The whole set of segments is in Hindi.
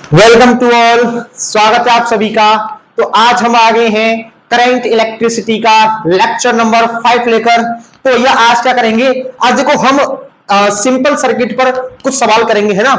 वेलकम टू ऑल, स्वागत है आप सभी का। तो आज हम आ गए हैं करंट इलेक्ट्रिसिटी का लेक्चर नंबर 5 लेकर। तो यह आज क्या करेंगे, आज देखो हम सिंपल सर्किट पर कुछ सवाल करेंगे, है ना।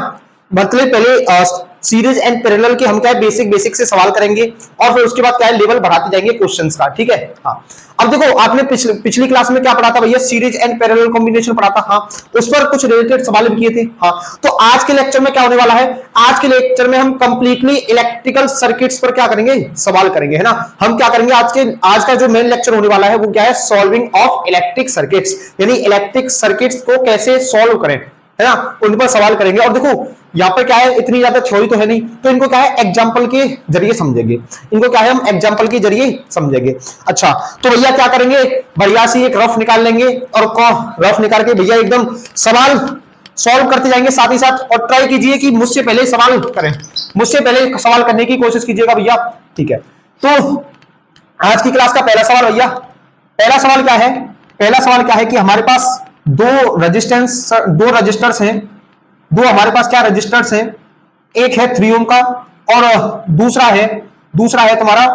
मतलब पहले सीरीज एंड पैरेलल के हम क्या है बेसिक से सवाल करेंगे और फिर उसके बाद क्या है लेवल बढ़ाते जाएंगे क्वेश्चंस का, ठीक है। हाँ, अब देखो आपने पिछली क्लास में क्या पढ़ा था भैया, सीरीज एंड पैरेलल कॉम्बिनेशन पढ़ा था। हाँ, उस पर कुछ रिलेटेड सवाल भी किए थे। हाँ, तो आज के लेक्चर में क्या होने वाला है, आज के लेक्चर में हम कंप्लीटली इलेक्ट्रिकल सर्किट्स पर क्या करेंगे, सवाल करेंगे, है ना। हम क्या करेंगे आज का जो मेन लेक्चर होने वाला है वो क्या है, सॉल्विंग ऑफ इलेक्ट्रिक सर्किट्स, यानी इलेक्ट्रिक सर्किट्स को कैसे सॉल्व करें, है ना, उन पर सवाल करेंगे। और देखो यहाँ पर क्या है, इतनी ज्यादा थ्योरी तो है नहीं, तो इनको क्या है एग्जांपल के जरिए समझेंगे, इनको क्या है हम एग्जांपल के जरिए समझेंगे। अच्छा, तो भैया क्या करेंगे, बढ़िया सी एक रफ निकाल लेंगे और रफ निकाल के भैया एकदम सवाल सॉल्व करते जाएंगे साथ ही साथ। और ट्राई कीजिए कि मुझसे पहले सवाल करें, मुझसे पहले सवाल करने की कोशिश कीजिएगा भैया, ठीक है। तो आज की क्लास का पहला सवाल भैया, पहला सवाल क्या है, पहला सवाल क्या है कि हमारे पास दो रजिस्टर्स हैं, दो हमारे पास क्या रजिस्टर्स हैं, एक है 3 ओम का और दूसरा है तुम्हारा,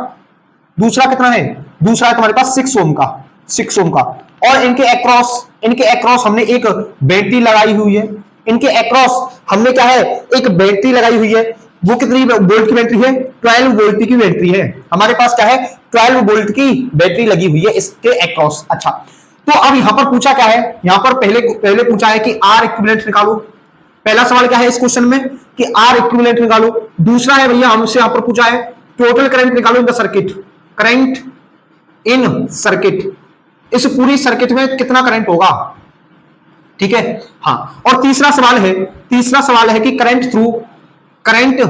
दूसरा कितना है, दूसरा है तुम्हारे पास 6 ओम का, 6 ओम का। और इनके अक्रॉस हमने एक बैटरी लगाई हुई है, इनके अक्रॉस हमने क्या है एक बैटरी लगाई हुई है। वो कितनी वोल्ट की बैटरी है, 12 वोल्ट की बैटरी है, हमारे पास क्या है 12 वोल्ट की बैटरी लगी हुई है इसके अक्रॉस। अच्छा, तो अब यहां पर पूछा क्या है, यहां पर पहले पूछा है कि आर इक्विवेलेंट निकालो। पहला सवाल क्या है इस क्वेश्चन में कि आर इक्विवेलेंट निकालो। दूसरा है भैया हमसे यहां पर पूछा है टोटल करंट निकालो in the circuit, current in circuit, इस पूरी सर्किट में कितना करंट होगा, ठीक है। हाँ, और तीसरा सवाल है कि current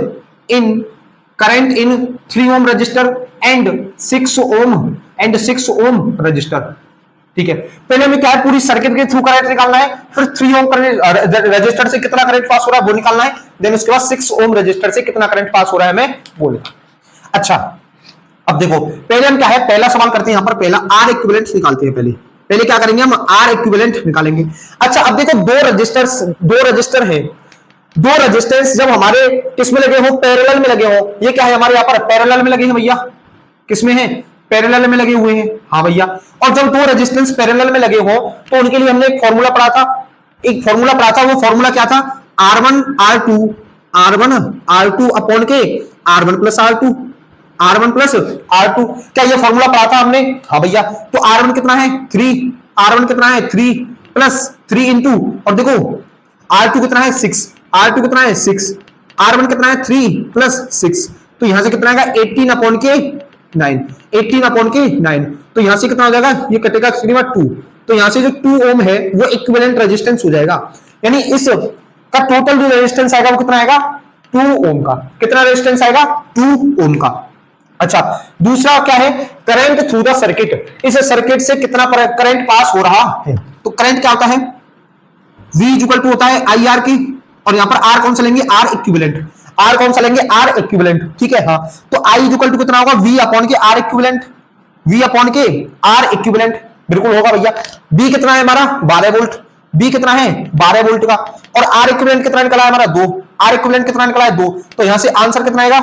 in 3 ohm resistor and 6 ohm resistor, ठीक है। पहले हमें क्या है पूरी सर्किट के थ्रू करंट निकालना है, फिर 3 ओम रजिस्टर से कितना करंट पास हो रहा है वो निकालना है, देन उसके बाद 6 ओम रजिस्टर से कितना करंट पास हो रहा है हमें वो निकालना। अच्छा, अब देखो पहले हम क्या है पहला सवाल करते हैं, यहां पर पहला आर इक्विवेलेंट निकालते हैं। पहले क्या करेंगे हम आर इक्विवेलेंट निकालेंगे। अच्छा, अब देखो दो रजिस्टर है, दो रेजिस्टेंस जब हमारे किसमें लगे हो, पैरेलल में लगे हो। ये क्या है हमारे यहाँ पर पैरेलल में लगे हैं भैया, किसमें है पैरेलल में लगे हुए हैं। हाँ भैया, और जब दो रेजिस्टेंस पैरेलल में लगे हो तो उनके लिए हमने एक फॉर्मूला पढ़ा था, वो फॉर्मूला क्या था, R1 R2 अपॉन के R1 प्लस R2। क्या ये फॉर्मूला पढ़ा था हमने, हाँ भैया। तो R1 कितना है 3 प्लस 3 इंटू, और देखो R2 कितना है 6, R1 कितना है 3 प्लस 6, तो यहां से कितना आएगा 18 अपॉन के 9। तो यहां से कितना हो जाएगा, ये कटेगा 2, तो यहां से जो 2 ओम है वो इक्विवेलेंट रेजिस्टेंस हो जाएगा, यानी इस का टोटल जो रेजिस्टेंस आएगा वो कितना आएगा 2 ओम का। कितना रेजिस्टेंस आएगा 2 ओम का। अच्छा, दूसरा क्या है करंट थ्रू द सर्किट, इस सर्किट से कितना करंट पास हो रहा है। तो करंट क्या होता है, V इक्वल टू होता है आई आर की, और यहां पर R कौन सा लेंगे, R इक्विवेलेंट, ठीक है। हाँ, तो I इक्वल टू कितना होगा V अपॉन के R इक्विवेलेंट, बिल्कुल होगा भैया। B कितना है हमारा 12 वोल्ट, B कितना है 12 वोल्ट का, और R इक्विवेलेंट कितना निकला है हमारा 2, R इक्विवेलेंट कितना निकला है 2। तो यहां से आंसर कितना आएगा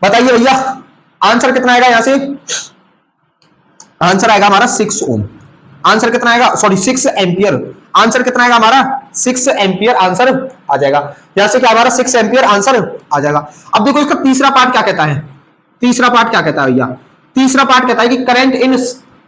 बताइए भैया, आंसर कितना आएगा, यहां से आंसर आएगा हमारा 6 ओम। आंसर कितना आएगा, सॉरी 6 एंपियर, आंसर कितना आएगा हमारा 6 एंपियर आंसर आ जाएगा। यहां से क्या हमारा 6 एंपियर आंसर आ जाएगा। अब देखो इसका तीसरा पार्ट क्या कहता है, तीसरा पार्ट कहता है कि current in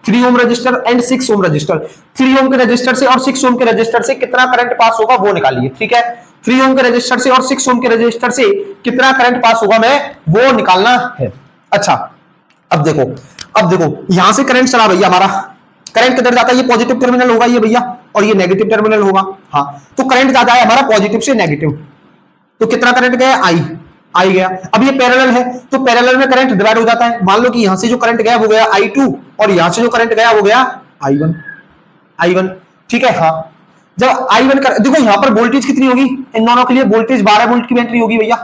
3 ohm resistor and 6 ohm resistor, 3 ohm के रजिस्टर से और 6 ओम के रजिस्टर से कितना करंट पास होगा वो निकालिए, ठीक है। 3 ओम के रजिस्टर से और 6 ओम के रजिस्टर से कितना करंट पास होगा मैं वो निकालना है। अच्छा, अब देखो यहां से करंट चला भैया, हमारा करंट किधर जाता है, ये पॉजिटिव टर्मिनल होगा ये भैया, और ये नेगेटिव टर्मिनल होगा। हाँ, तो करंट ज्यादा है हमारा पॉजिटिव से नेगेटिव, तो कितना करंट गया आई गया। अब ये पैरेलल है तो पैरेलल में करंट डिवाइड हो जाता है। मान लो कि यहां से जो करंट गया वो गया I2, और यहां से जो करंट गया वो गया I1, ठीक है। हाँ, जब I1 देखो यहां पर वोल्टेज कितनी होगी, इन दोनों के लिए वोल्टेज 12 वोल्ट की बैटरी होगी भैया।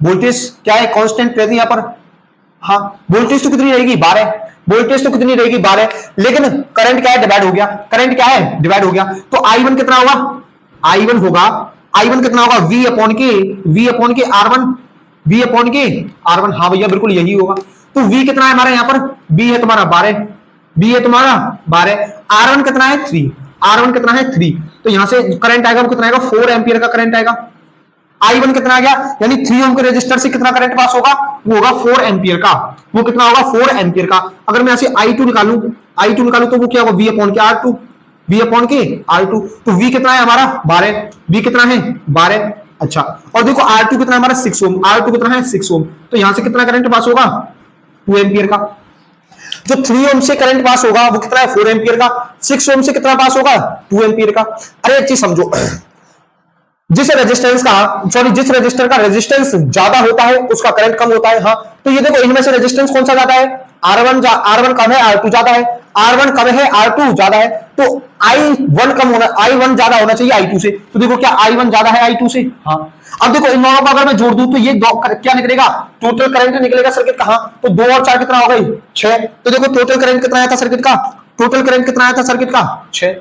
वोल्टेज क्या है कांस्टेंट रहती है यहाँ पर, हाँ वोल्टेज तो कितनी रहेगी 12, लेकिन करंट क्या है डिवाइड हो गया, तो I1 कितना होगा, I1 होगा I1 कितना होगा V अपॉन के R1, V अपॉन के R1। हाँ भैया बिल्कुल यही होगा। तो V कितना है हमारा यहाँ पर, B है तुम्हारा 12, B है तुम्हारा 12, R1 कितना है 3, R1 कितना है 3। तो यहां से करंट आएगा वो कितना आएगा 4 एम्पियर का करंट आएगा। I1 कितना आ गया, यानी 3 ओम के रेजिस्टर से कितना करंट पास होगा, वो होगा 4 एम्पियर का। वो कितना होगा 4 एम्पियर का। अगर मैं ऐसे I2 निकालूं तो वो क्या होगा V अपॉन के R2, V अपॉन के R2। तो V कितना है हमारा 12, V कितना है 12। अच्छा, और देखो R2 कितना है हमारा 6 ओम, R2 कितना है 6 ओम। तो यहां से कितना करंट पास होगा 2 एम्पियर का। जो 3 ओम से करंट पास होगा वो कितना है 4 एम्पियर का। 6 ओम से कितना पास होगा 2 एम्पियर का। अरे एक चीज समझो, जिस रजिस्टर का रेजिस्टेंस ज्यादा होता है उसका करंट कम होता है। हाँ, तो ये देखो इनमें से रेजिस्टेंस कौन सा ज्यादा है, R1 कम है R2 ज्यादा है, R1 कम है R2 ज्यादा है। तो I1 ज्यादा होना चाहिए I2 से। तो देखो क्या I1 ज्यादा है I2 से। हाँ, अब देखो इन दोनों को अगर मैं जोड़ दूं तो ये क्या निकलेगा, टोटल करंट निकलेगा सर्किट का। हाँ, तो 2 और 4 कितना हो गई 6। तो देखो टोटल करंट कितना आया था सर्किट का, टोटल करंट कितना आया था सर्किट का 6।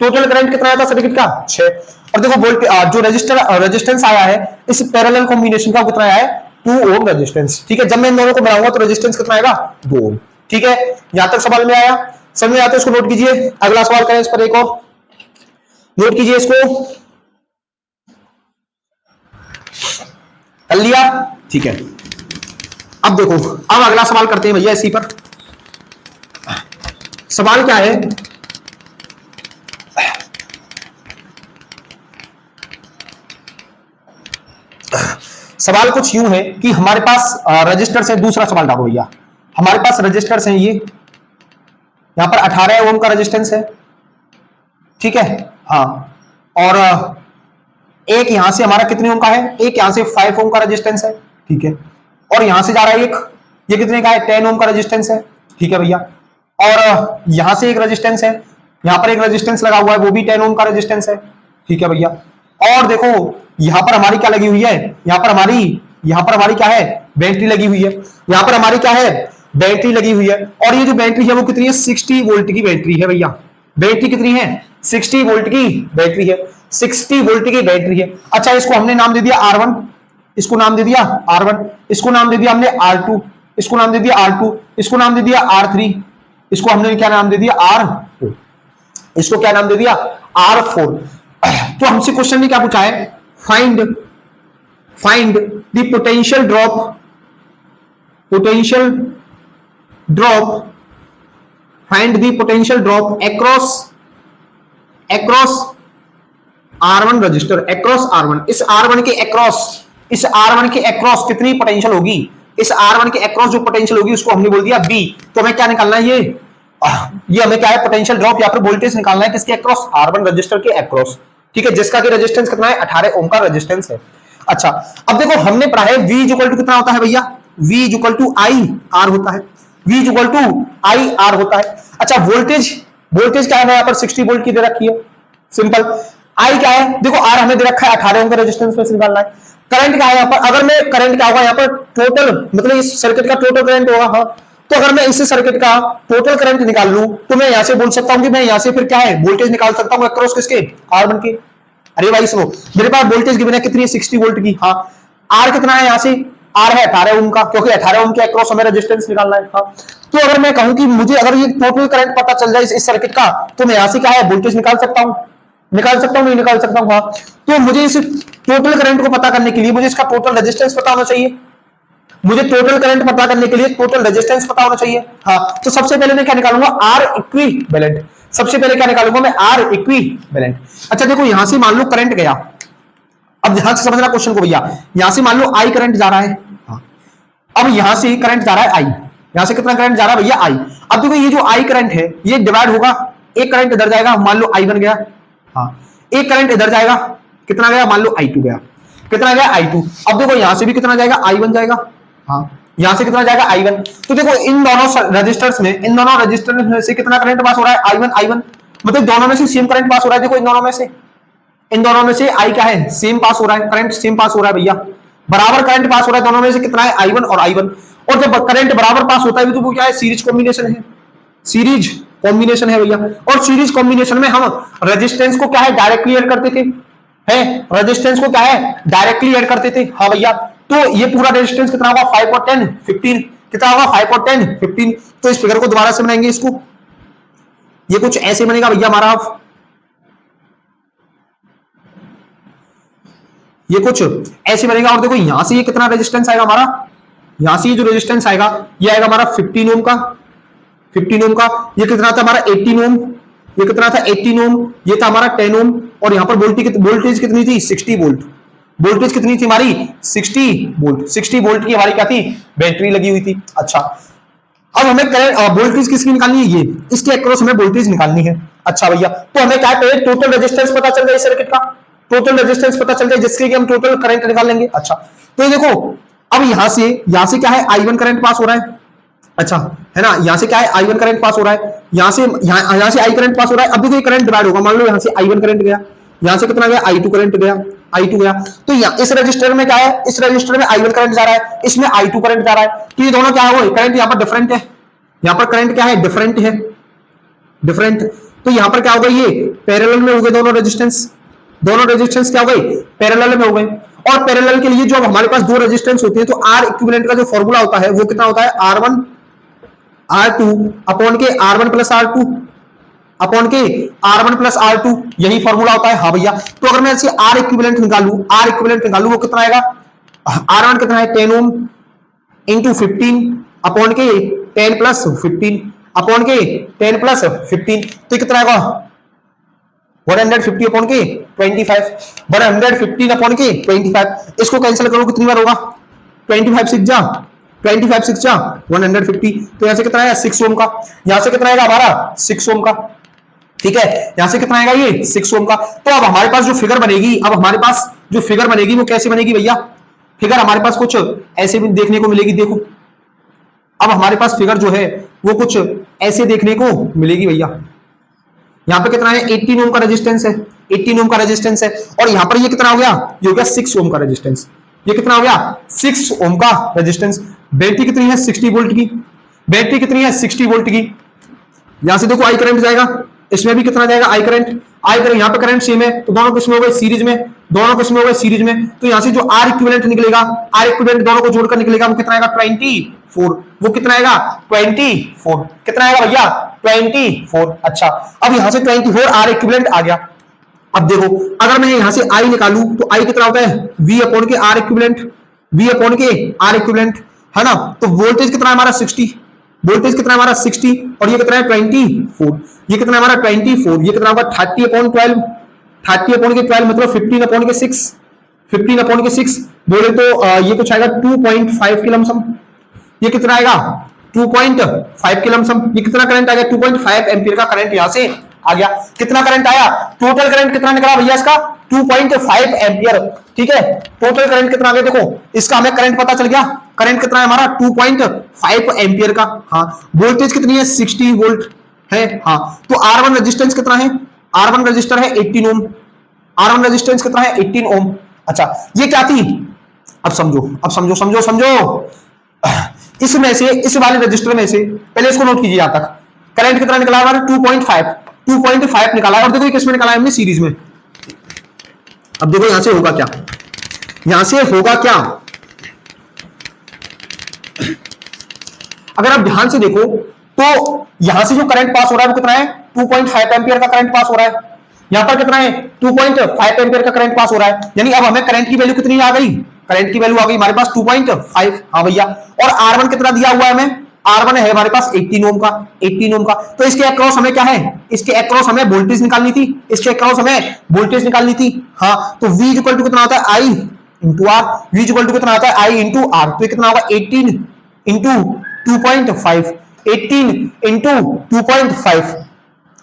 टोटल करंट कितना आया था सर्किट का 6। और देखो जो रेजिस्टेंस आया है इस पैरेलल कॉम्बिनेशन का कितना आया है 2 ओम रेजिस्टेंस। ठीक है, जब मैं इन दोनों को बनाऊंगा तो रेजिस्टेंस कितना आएगा 2 ओम। ठीक है, यहां तक सवाल में आया, समझ में आता है, इसको नोट कीजिए। अगला सवाल करें इस पर, एक और नोट कीजिए इसको, कर लिया। ठीक है, अब देखो, अब अगला सवाल करते हैं भैया इसी पर। सवाल क्या है, सवाल कुछ यूं है कि हमारे पास रजिस्टर से, दूसरा सवाल डालो भैया, हमारे पास रजिस्टर्स हैं, ये यहां पर 18 ओम का रेजिस्टेंस है। ठीक है, हाँ, और एक यहां से हमारा कितने ओम का है, एक यहां से 5 ओम का रेजिस्टेंस है। ठीक है, और यहां से जा रहा है एक, ये कितने का है 10 ओम का रेजिस्टेंस है। ठीक है भैया, और यहां से एक रेजिस्टेंस है, यहां पर एक रेजिस्टेंस लगा हुआ है वो भी 10 ओम का रेजिस्टेंस है। ठीक है भैया, और देखो यहां पर हमारी क्या लगी हुई है, यहां पर हमारी क्या है बैटरी लगी हुई है, यहां पर हमारी क्या है बैटरी लगी हुई है। और ये जो बैटरी है वो कितनी है 60 वोल्ट की बैटरी है भैया। बैटरी कितनी है 60 वोल्ट की बैटरी है, 60 वोल्ट की बैटरी है। अच्छा, इसको हमने नाम दे दिया R1, इसको नाम दे दिया R1, इसको नाम दे दिया हमने R2, इसको नाम दे दिया R2, इसको नाम दे दिया R3, इसको हमने क्या नाम दे दिया R4, इसको क्या नाम दे दिया R4। तो हमसे क्वेश्चन में क्या पूछा है, find the potential drop find the potential drop across R1 register, across R1, इस R1 के अक्रॉस कितनी पोटेंशियल होगी, इस R1 के अक्रॉस जो पोटेंशियल होगी उसको हमने बोल दिया B। तो हमें क्या निकालना है, ये हमें क्या है पोटेंशियल ड्रॉप या फिर वोल्टेज निकालना है किसके अक्रॉस, R1 रजिस्टर के अक्रॉस। ठीक है, जिसका कि रेजिस्टेंस कितना है 18 ओम का रेजिस्टेंस है। अच्छा, अब देखो हमने पढ़ा है V इक्वल टू कितना होता है भैया, V equal to I R होता है, V equal to I R होता है। अच्छा, वोल्टेज क्या है यहाँ पर 60 वोल्ट की दे रखी है, सिंपल। I क्या है, देखो R हमें दे रखा है 18 ओम का रेजिस्टेंस में से निकालना है। करंट क्या है यहाँ पर, अगर मैं करंट क्या होगा यहाँ पर टोटल, मतलब इस सर्किट का टोटल करंट होगा। हाँ, तो अगर मैं इस सर्किट का टोटल करंट निकाल लूं तो मैं यहां से बोल सकता हूं कि मैं यहां से फिर क्या है वोल्टेज निकाल सकता हूं अक्रॉस किसके R1 के। अरे भाई सुनो, मेरे पास वोल्टेज गिवन है कितनी है 60 वोल्ट की। हाँ, R कितना है, यहां से R है 18 ओम का, क्योंकि 18 ओम के अक्रॉस हमें रेजिस्टेंस निकालना है। हाँ, तो अगर मैं कहूं कि मुझे अगर ये टोटल करंट पता चल जाए इस सर्किट का, तो मैं यहां से क्या है वोल्टेज निकाल सकता हूं, नहीं निकाल सकता हूं। हाँ, तो मुझे इस टोटल करंट को पता करने के लिए मुझे इसका टोटल रेजिस्टेंस पता होना चाहिए, मुझे टोटल करंट पता करने के लिए टोटल रेजिस्टेंस पता होना चाहिए। हाँ, तो सबसे पहले मैं क्या निकालूंगा R इक्विवेलेंट, सबसे पहले क्या निकालूंगा मैं R इक्विवेलेंट। अच्छा देखो, यहां से मान लो करंट गया, अब ध्यान से समझना क्वेश्चन को भैया, यहां से मान लो I करंट जा रहा है। हाँ, अब यहां से करंट जा रहा है I, यहां से कितना करंट जा रहा है भैया I। अब देखो ये जो I करंट है ये डिवाइड होगा, एक करंट इधर जाएगा, मान लो I1 गया। हाँ, एक करंट इधर जाएगा, कितना गया, मान लो I2 गया, कितना गया I2। अब देखो यहां से भी कितना जाएगा I1 जाएगा। हाँ, यहां से कितना जाएगा I1। तो देखो इन दोनों रजिस्टर्स में से कितना करंट पास हो रहा है I1, मतलब दोनों में से सेम करंट पास हो रहा है। देखो इन दोनों में से I क्या है सेम पास हो रहा है, करंट सेम पास हो रहा है भैया, बराबर करंट पास हो रहा है। दोनों में से कितना है I1 और I1। और जब करंट बराबर पास होता है तो वो क्या है सीरीज कॉम्बिनेशन है भैया। और सीरीज कॉम्बिनेशन में हम रेजिस्टेंस को क्या है डायरेक्टली ऐड करते थे, है, रेजिस्टेंस को क्या है डायरेक्टली ऐड करते थे। हाँ भैया, तो ये पूरा रेजिस्टेंस कितना होगा 5 और 10 15, कितना होगा 5 और 10 15। तो इस फिगर को दोबारा से बनाएंगे, इसको ये कुछ ऐसे बनेगा भैया हमारा, ये कुछ ऐसे बनेगा। और देखो यहां से ये कितना रेजिस्टेंस आएगा हमारा, यहां से ये जो रेजिस्टेंस आएगा ये आएगा हमारा 15 ओम का, 15 ओम का। ये कितना था हमारा 18 ओम, ये कितना था 18 ओम, ये था हमारा 10 ओम। और यहां पर वोल्टेज कितनी थी 60 वोल्ट, वोल्टेज कितनी थी हमारी 60 वोल्ट, 60 वोल्ट की हमारी क्या थी बैटरी लगी हुई थी। अच्छा, अब हमें वोल्टेज किसकी निकालनी है, ये इसके अक्रॉस हमें वोल्टेज निकालनी है। अच्छा भैया, तो हमें क्या है टोटल रेजिस्टेंस पता चल गया इस सर्किट का, टोटल रेजिस्टेंस पता चल गया जिसके लिए हम टोटल करंट निकाल लेंगे। अच्छा, तो ये देखो अब यहां से क्या है I1 करंट पास हो रहा है। अच्छा है ना, यहां से क्या है I1 करंट पास हो रहा है, यहां से I करंट पास हो रहा है। अभी तो ये करंट डिवाइड होगा, मान लो यहां से I1 करंट गया, यहां से कितना गया I2 करंट गया, I2 गया। तो इस रजिस्टर में क्या है, इस रजिस्टर में I1 करंट जा रहा है, इसमें I2 करंट जा रहा है। तो ये दोनों क्या है, वो करंट यहां पर डिफरेंट है, यहां पर करंट क्या है डिफरेंट है, डिफरेंट। तो यहां पर क्या हो गया, ये पैरेलल में हो गए दोनों रेजिस्टेंस, दोनों रेजिस्टेंस क्या हो गए पैरेलल में हो गए। और पैरेलल के लिए जो हमारे पास दो रेजिस्टेंस होते हैं तो R इक्विवेलेंट का जो फॉर्मूला होता है वो कितना होता है R1 R2 अपॉन के R1 प्लस R2 अपॉन के R1 प्लस R2, यही फॉर्मूला होता है। हाँ भैया, तो अगर मैं ऐसे R इक्विवेलेंट निकालूं वो कितना आएगा, R1 कितना है 10 ओम इंटू 15 अपॉन के 10 प्लस 15 अपॉन के 10 प्लस 15, तो कितना आएगा 150 अपॉन के 25, 115 अपॉन के 25। इसको कैंसिल करो कितनी बार होगा 25 6 जा 150। तो यहां से कितना आएगा 6 ओम का, यहां से कितना आएगा हमारा 6 ओम का, ठीक है, यहां से कितना आएगा ये 6 ओम का। तो अब हमारे पास जो फिगर बनेगी, अब हमारे पास जो फिगर बनेगी वो कैसे बनेगी भैया, फिगर हमारे पास कुछ ऐसे भी देखने को मिलेगी। देखो अब हमारे पास फिगर जो है वो कुछ ऐसे देखने को मिलेगी भैया। यहां पे कितना है 18 ओम का रेजिस्टेंस है, 18 ओम का रेजिस्टेंस है। और यहां पर ये कितना हो गया, ये हो गया 6 ओम का रेजिस्टेंस, ये कितना हो गया 6 ओम का रेजिस्टेंस। बैटरी कितनी है 60 वोल्ट की, बैटरी कितनी है 60 वोल्ट की। यहां से देखो आई करंट जाएगा, इसमें भी कितना जाएगा आई करंट, यहां पे करंट सेम है तो दोनों किसमें हो गए सीरीज में, दोनों किसमें हो गए सीरीज में। तो यहां से जो आर इक्विवेलेंट निकलेगा, आर इक्विवेलेंट दोनों को जोड़कर निकलेगा वो कितना आएगा 24, वो कितना आएगा 24, कितना आएगा भैया 24। अच्छा, अब यहां से 24 आर इक्विवेलेंट आ गया। अब देखो अगर मैं यहां से आई निकालूं तो आई कितना होता है V अपॉन के आर इक्विवेलेंट, V अपॉन के आर इक्विवेलेंट, है ना। तो वोल्टेज कितना है हमारा 60, वोल्टेज कितना है हमारा 60 और ये कितना है 24, ये कितना है हमारा 24, ये कितना होगा 30 अपॉन 12, 30 अपॉन के 12 मतलब 15 अपॉन के 6, 15 अपॉन के 6 बोले तो ये कुछ आएगा 2.5 की लमसम, ये कितना आएगा 2.5 की लमसम। ये कितना करंट आ गया 2.5 एम्पीयर का करंट यहां से आ गया। कितना करंट आया, टोटल करंट कितना निकला भैया इसका 2.5 एम्पीयर, ठीक है। टोटल करंट कितना आ गया देखो, इसका हमें करंट पता चल गया, करंट कितना है हमारा 2.5 एम्पीयर का। हाँ, वोल्टेज कितनी है 60 वोल्ट है। हाँ, तो R1 रेजिस्टेंस कितना है, R1 रजिस्टर है 18 ओम, R1 रेजिस्टेंस कितना है 18 ओम। अच्छा, ये क्या थी, अब समझो, अब समझो समझो समझो, इसमें से इस वाले रजिस्टर में से पहले इसको नोट कीजिए, यहां तक करंट कितना निकला हमारा 2.5 निकाला है। और देखो किसमें निकाला है हमने सीरीज में। अब देखो यहां से होगा क्या, यहां से होगा क्या, अगर आप ध्यान से देखो तो यहां से जो करंट पास हो रहा है वो कितना है 2.5 एम्पीयर का करंट पास हो रहा है। यहां पर कितना है 2.5 एम्पीयर का करंट पास हो रहा है, यानी अब हमें करंट की वैल्यू कितनी आ गई, करंट की वैल्यू आ गई हमारे पास 2.5। हाँ भैया, और R1 कितना दिया हुआ है हमें, R1 है हमारे पास 18 ओम का, 18 ओम का। तो इसके अक्रॉस हमें क्या है, इसके अक्रॉस हमें वोल्टेज निकालनी थी, इसके अक्रॉस हमें वोल्टेज निकालनी थी। हाँ, तो V इक्वल टू कितना होता है I into R, V equal to कितना होता है I इंटू R। तो कितना होगा 18 इंटू 2.5, 18 इंटू 2.5।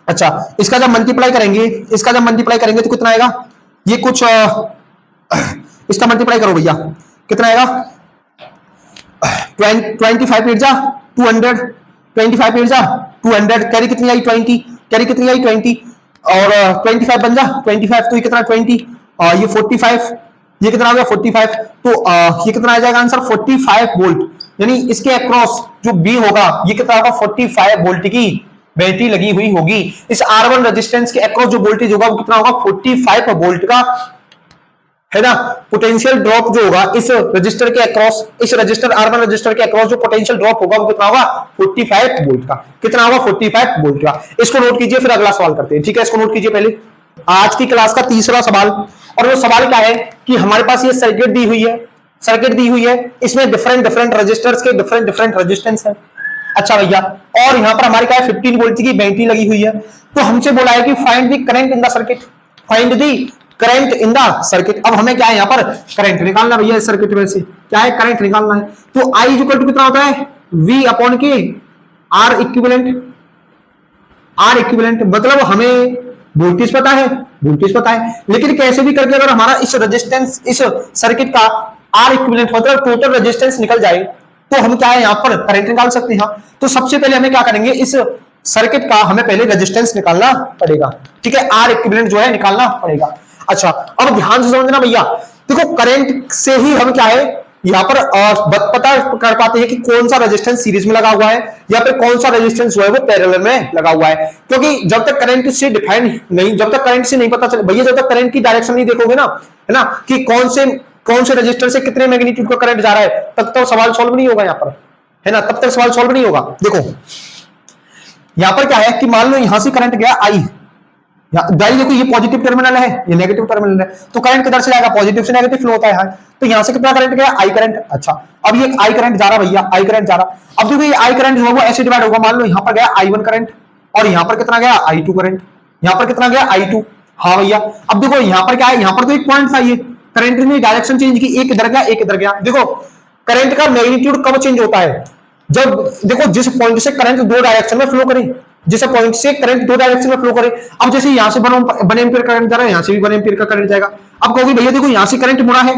अच्छा, इसका जब मल्टीप्लाई करेंगे, इसका जब मल्टीप्लाई करेंगे तो कितना आएगा, ये कुछ इसका मल्टीप्लाई करो भैया, कितना आएगा 25 एट जा 200, 25 एट जा 200, कैरी कितनी आई 20, कैरी कितनी आई 20 और 25 बन जा 25, तो ये कितना 20 और ये 45, ये कितना आ गया 45। तो ये कितना आ जाएगा आंसर 45 वोल्ट, यानी इसके अक्रॉस जो बी होगा ये कितना होगा 45 वोल्ट की बैटरी लगी हुई होगी। इस R1 रेजिस्टेंस के अक्रॉस जो वोल्टेज होगा वो कितना होगा 45 वोल्ट का है ना। पोटेंशियल ड्रॉप जो होगा इस रजिस्टर के अक्रॉस, इस रजिस्टर R1 रजिस्टर के अक्रॉस जो पोटेंशियल ड्रॉप होगा वो कितना होगा 45 वोल्ट का। कितना होगा 45 वोल्ट का। इसको नोट कीजिए, फिर अगला सवाल करते हैं। ठीक है, इसको नोट कीजिए पहले। आज की क्लास का तीसरा सवाल, और वो सवाल क्या है कि हमारे पास ये सर्किट दी हुई है, सर्किट दी हुई है, इसमें डिफरेंट डिफरेंट रजिस्टर्स के डिफरेंट डिफरेंट रेजिस्टेंस है। अच्छा भैया, और यहां पर हमारे क्या है 15 वोल्ट की बैटरी लगी हुई है। तो हमसे बोला है कि find the current in the circuit, find the current in the circuit. अब हमें क्या है यहां पर करंट निकालना भैया, इस सर्किट में से क्या है करंट निकालना है। तो I इक्वल टू कितना होता है V अपॉन के R इक्विवेलेंट, R इक्विवेलेंट मतलब हमें वोल्टेज पता है, वोल्टेज पता है, लेकिन कैसे भी करके अगर हमारा इस रेजिस्टेंस, इस सर्किट का R इक्विवेलेंट मतलब टोटल रेजिस्टेंस निकल जाए तो हम क्या है यहां पर करंट निकाल सकते हैं। तो सबसे पहले हमें क्या करेंगे, इस सर्किट का हमें पहले रेजिस्टेंस निकालना पड़ेगा। ठीक है, R इक्विवेलेंट जो है निकालना पड़ेगा। अच्छा, अब ध्यान से समझना भैया, देखो करंट से ही हम क्या है यहां पर पता कर पाते हैं कि कौन सा रेजिस्टेंस सीरीज में लगा हुआ है या फिर कौन सा रेजिस्टेंस जो है वो पैरेलल में लगा हुआ है। क्योंकि जब तक करंट से डिफाइन नहीं, जब तक करंट से नहीं पता चले भैया, जब तक करंट की डायरेक्शन नहीं देखोगे ना, है ना, कि कौन से रजिस्टर से कितने मैग्नीट्यूड का करंट जा रहा है, तब तक सवाल सॉल्व नहीं होगा यहां पर, है ना, तब तक सवाल सॉल्व नहीं होगा। देखो यहां पर क्या है कि मान लो यहां से करंट गया I, देखो ये पॉजिटिव टर्मिनल है, ये नेगेटिव टर्मिनल है, तो करंट किधर से जाएगा, पॉजिटिव से नेगेटिव फ्लो होता है। तो यहां से कितना करंट गया I करंट। अच्छा, अब ये I करंट जा रहा भैया, I करंट जा रहा। अब देखो ये I करंट जो है वो ऐसे डिवाइड होगा, मान लो यहां पर गया I1 करंट और यहां पर कितना गया I2 करंट, यहां पर कितना गया I2। हाँ भैया, अब देखो यहां पर क्या है, यहां पर तो एक पॉइंट था, ये करंट ने डायरेक्शन चेंज की, एक इधर गया एक इधर गया। देखो करंट का मैग्नीट्यूड कब चेंज होता है, जब देखो जिस पॉइंट से करंट दो डायरेक्शन में फ्लो करे, जिस पॉइंट से करंट दो डायरेक्शन में फ्लो करे। अब जैसे यहां से 1 एम्पीयर करंट जा रहा है, यहां से भी 1 एम्पीयर का करंट जाएगा। अब कहोगे भैया देखो यहां से करंट मुड़ा है,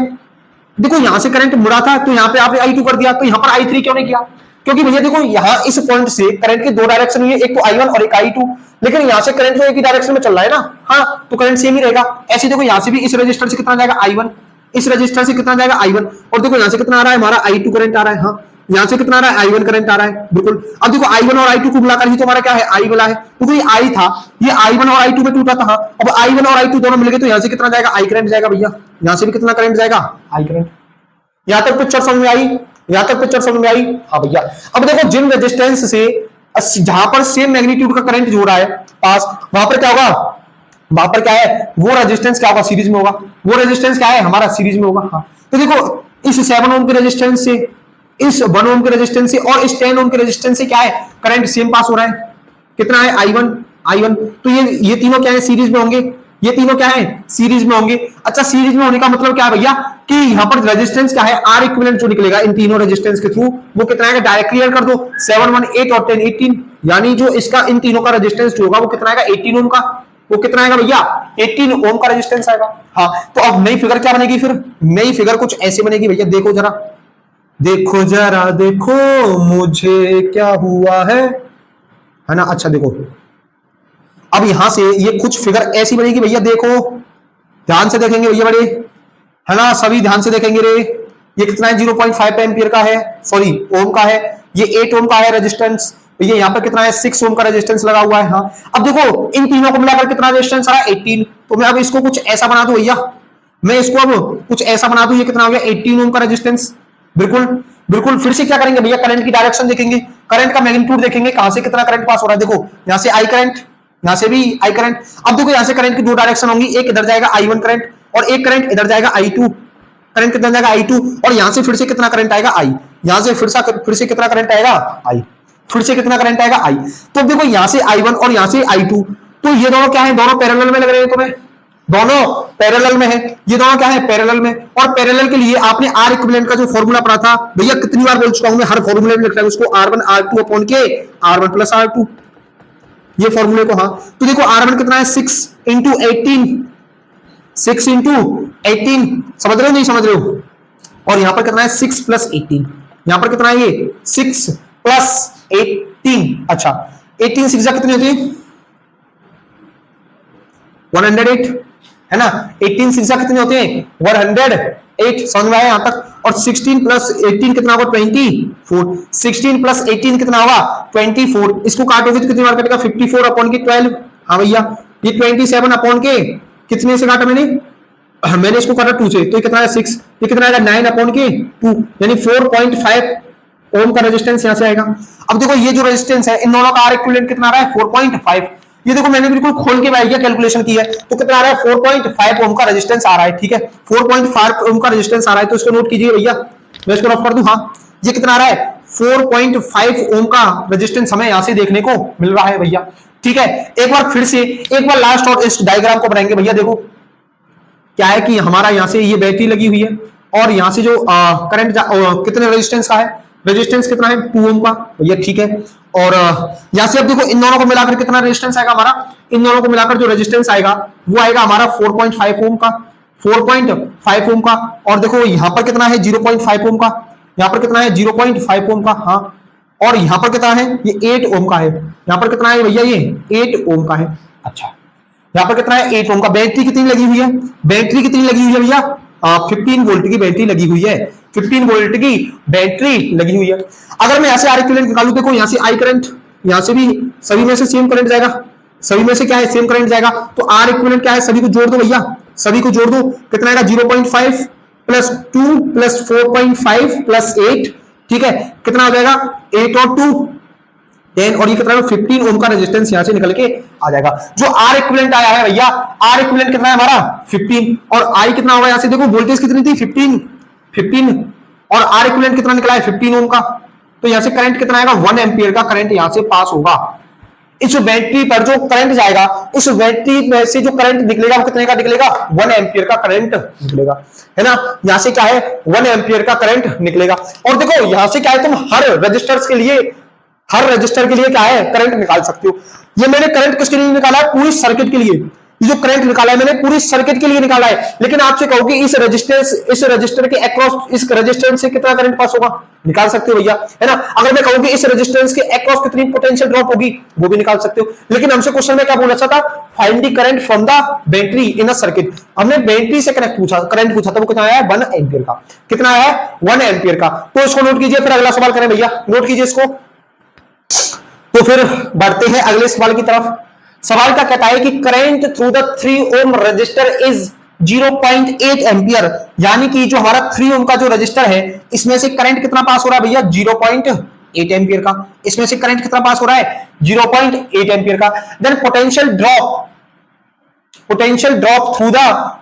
देखो यहां से करंट मुड़ा था तो यहां पे आपने I2 कर दिया, तो यहां पर I3 क्यों नहीं किया, क्योंकि भैया देखो यहां इस पॉइंट से करंट के दो डायरेक्शन हुई है, एक तो I1 और एक I2, लेकिन यहां से करंट जो एक ही डायरेक्शन में चल रहा है ना, हाँ, तो करंट सेम ही रहेगा। ऐसे देखो यहां से भी इस रजिस्टर से कितना जाएगा I1, इस रजिस्टर से कितना जाएगा I1, और देखो यहां से कितना आ रहा है हमारा I2 करंट आ रहा है, हाँ, यहां से कितना आ रहा है I1 करंट आ रहा है, बिल्कुल। अब देखो I1 और I2 को मिलाकर ही तो हमारा क्या है I वाला है, क्योंकि ये I था, ये I1 और I2 में टूटा था। अब I1 और I2 दोनों मिलके तो यहां से कितना जाएगा I करंट जाएगा भैया, यहां से भी कितना करंट जाएगा I करंट। यहां तक पिक्चर समझ में आई, यहां तक पिक्चर समझ में आई। हाँ भैया, अब देखो जिन रेजिस्टेंस से जहां पर सेम मैग्नीट्यूड का करंट जो रहा है पास, वहां पर क्या होगा, वहां पर क्या है वो रेजिस्टेंस क्या होगा सीरीज में होगा, वो रेजिस्टेंस क्या है हमारा सीरीज में होगा। हाँ, तो देखो इस 7 ओम के रेजिस्टेंस से, इस 1 ओम के रेजिस्टेंस से और इस 10 ओम के रेजिस्टेंस से क्या है करंट सेम पास हो रहा है, कितना है I1। तो ये तीनों क्या है सीरीज में होंगे, ये तीनों क्या है सीरीज में होंगे। अच्छा, सीरीज में होने का मतलब क्या है भैया कि यहां पर रेजिस्टेंस क्या है R इक्विवेलेंट जो निकलेगा इन तीनों रेजिस्टेंस के थ्रू, वो कितना है डायरेक्ट क्लियर कर दो, 7, 1, 8 और 10, 18, यानी जो इसका इन तीनों का रेजिस्टेंस जो होगा वो कितना आएगा 18 ओम का, वो कितना आएगा भैया 18 ओम का रेजिस्टेंस आएगा। हाँ, तो अब नई फिगर क्या बनेगी, फिर नई फिगर कुछ ऐसे बनेगी भैया, देखो जरा, देखो जरा देखो मुझे क्या हुआ है ना। अच्छा देखो, अब यहां से ये कुछ फिगर ऐसी बनेगी भैया, देखो ध्यान से देखेंगे भैया बड़े, है ना, सभी ध्यान से देखेंगे रे। ये कितना है 0.5 एम्पियर का है, सॉरी ओम का है, ये 8 ओम का है रेजिस्टेंस, ये यहां पर कितना है 6 ओम का रेजिस्टेंस लगा हुआ है। हाँ, अब देखो इन तीनों को मिलाकर कितना रेजिस्टेंस आ रहा है 18। तो मैं अब इसको कुछ ऐसा बना दूं भैया, मैं इसको अब कुछ ऐसा बना दूं, ये कितना हो गया 18 ओम का रेजिस्टेंस। बिल्कुल बिल्कुल, फिर से क्या करेंगे भैया करंट की डायरेक्शन देखेंगे, करंट का मैग्नीट्यूड देखेंगे, कहां से कितना करंट पास हो रहा है। देखो यहां से I करंट, यहां से भी I करंट। अब देखो यहां से करंट की दो डायरेक्शन होंगी, एक इधर जाएगा I1 करंट और एक करंट इधर जाएगा I2 करंट, कितना जाएगा I2, और यहां से फिर से कितना करंट आएगा I, यहां से फिर से कितना करंट आएगा I, फिर से कितना करंट आएगा I। तो देखो यहां से I1 और यहां से I2, तो ये दोनों क्या है, दोनों पैरेलल में लग रहे हैं तुम्हें, दोनों पैरेलल में है, ये दोनों क्या है पैरेलल में। और पैरेलल के लिए आपने R इक्विवेलेंट का जो फॉर्मूला पढ़ा था भैया, कितनी बार बोल चुका हूं मैं, हर फॉर्मूले में लिखता है उसको R1 R2 अपॉन के R1 प्लस R2, ये फॉर्मूले को। हाँ, तो देखो R1 कितना है 6 इंटू 18, 6 इंटू 18, समझ रहे हो नहीं समझ रहे हो, और यहां पर कितना है 6 प्लस 18, यहां पर कितना है ये 6 प्लस 18। अच्छा, 18 6 कितनी होती है 108, है ना, 18 6 कितने होते हैं 108, समझ में आया यहां तक। और 16 प्लस 18 कितना होगा 24, 16 प्लस 18 कितना होगा 24, इसको काटोगे तो कितनी बार कटेगा 54 अपॉन के 12। हाँ भैया, ये 27 अपॉन के कितने से काटा मैंने मैंने इसको करा 2 से, तो ये कितना है 6, ये कितना आएगा 9 अपॉन के 2, यानी 4.5 ओम का रेजिस्टेंस यहां से आएगा। अब देखो ये जो रेजिस्टेंस है इन दोनों का आर इक्विवेलेंट कितना आ रहा है 4.5। ये देखो मैंने बिल्कुल खोल के भाई कैलकुलेशन की है, तो कितना आ रहा है 4.5 ओम का रेजिस्टेंस आ रहा है। ठीक है, 4.5 ओम का रेजिस्टेंस आ रहा है, तो इसको नोट कीजिए भैया, मैं इसको रफ कर दूं। हाँ, ये कितना आ रहा है 4.5 ओम का रेजिस्टेंस हमें यहां से देखने को मिल रहा है भैया। ठीक है, एक बार फिर से एक बार लास्ट और इस डायग्राम को बनाएंगे भैया। देखो क्या है कि हमारा यहां से ये बैटरी लगी हुई है और यहां से जो करंट कितने रेजिस्टेंस का है, रेजिस्टेंस कितना है 2 ओम का भैया। ठीक है, और यहां से अब देखो इन दोनों को मिलाकर कितना रेजिस्टेंस आएगा हमारा, इन दोनों को मिलाकर जो रेजिस्टेंस आएगा वो आएगा हमारा 4.5 ओम का, 4.5 ओम का। और देखो यहां पर कितना है 0.5 ओम का, यहां पर कितना है 0.5 ओम का। हाँ, और यहां पर कितना है ये 8 ओम का है, यहां पर कितना है भैया ये 8 ओम का है। अच्छा, यहां पर कितना है 8 ओम का। बैटरी कितनी लगी हुई है, बैटरी कितनी लगी हुई है भैया 15 वोल्ट की बैटरी लगी हुई है, 15 वोल्ट की बैटरी लगी हुई है। अगर मैं यहां से आर इक्विवेलेंट निकालूं, देखो यहां से आई करंट, यहां से भी सभी में से सेम करंट जाएगा, सभी में से क्या है सेम करंट जाएगा, तो आर इक्विवेलेंट क्या है, सभी को जोड़ दो भैया, सभी को जोड़ दो, कितना आएगा 0.5 प्लस 2 प्लस 4.5 प्लस 8। ठीक है, कितना आ जाएगा 8 और 2 10, और ये कितना है 15 ओम का रेजिस्टेंस यहां से निकल के आ जाएगा। जो आर इक्विवेलेंट आया है भैया, आर इक्विवेलेंट कितना है हमारा 15, और आई कितना होगा यहां से, देखो वोल्टेज कितनी थी 15 और आर इक्विवेलेंट कितना निकला है 15 ओम का, तो यहां से करंट कितना आएगा 1 एम्पियर का करंट यहां से पास होगा। इस बैटरी पर जो करंट जाएगा, उस बैटरी में से जो करंट निकलेगा वो कितने का निकलेगा 1 एम्पियर का करंट निकलेगा, है ना। यहां से क्या है 1 एम्पियर का करंट निकलेगा। और देखो यहां से क्या है, तुम हर रजिस्टर्स के लिए, हर रजिस्टर के लिए क्या है करंट निकाल सकते हो। ये मैंने करंट किसके लिए निकाला है, पूरी सर्किट के लिए। ये जो करंट निकाला है मैंने पूरी सर्किट के लिए निकाला है। लेकिन आपसे कहोगे इस रेजिस्टेंस, इस रजिस्टर के अक्रॉस, इस रेजिस्टेंस से कितना करंट पास होगा, निकाल सकते हो भैया, है ना। अगर मैं कहूंगी इस रेजिस्टेंस के अक्रॉस कितनी पोटेंशियल ड्रॉप होगी, वो भी निकाल सकते हो। लेकिन हमसे क्वेश्चन में क्या बोला था, find the current from the battery in a circuit. हमने बैटरी से कनेक्ट पूछा, करंट पूछा था, वो कितना आया है 1 एम्पियर का। कितना आया है 1 एम्पियर का। तो इसको नोट कीजिए, फिर अगला सवाल करें भैया, नोट कीजिए इसको। तो फिर बढ़ते हैं अगले सवाल की तरफ। सवाल क्या कहता है कि current through the 3 ohm resistor is 0.8 ampere, यानी कि जो हमारा 3 ओम का जो रजिस्टर है इसमें से करंट कितना पास हो रहा है भैया 0.8 एम्पियर का। इसमें से करंट कितना पास हो रहा है 0.8 एम्पियर का। Then potential drop through the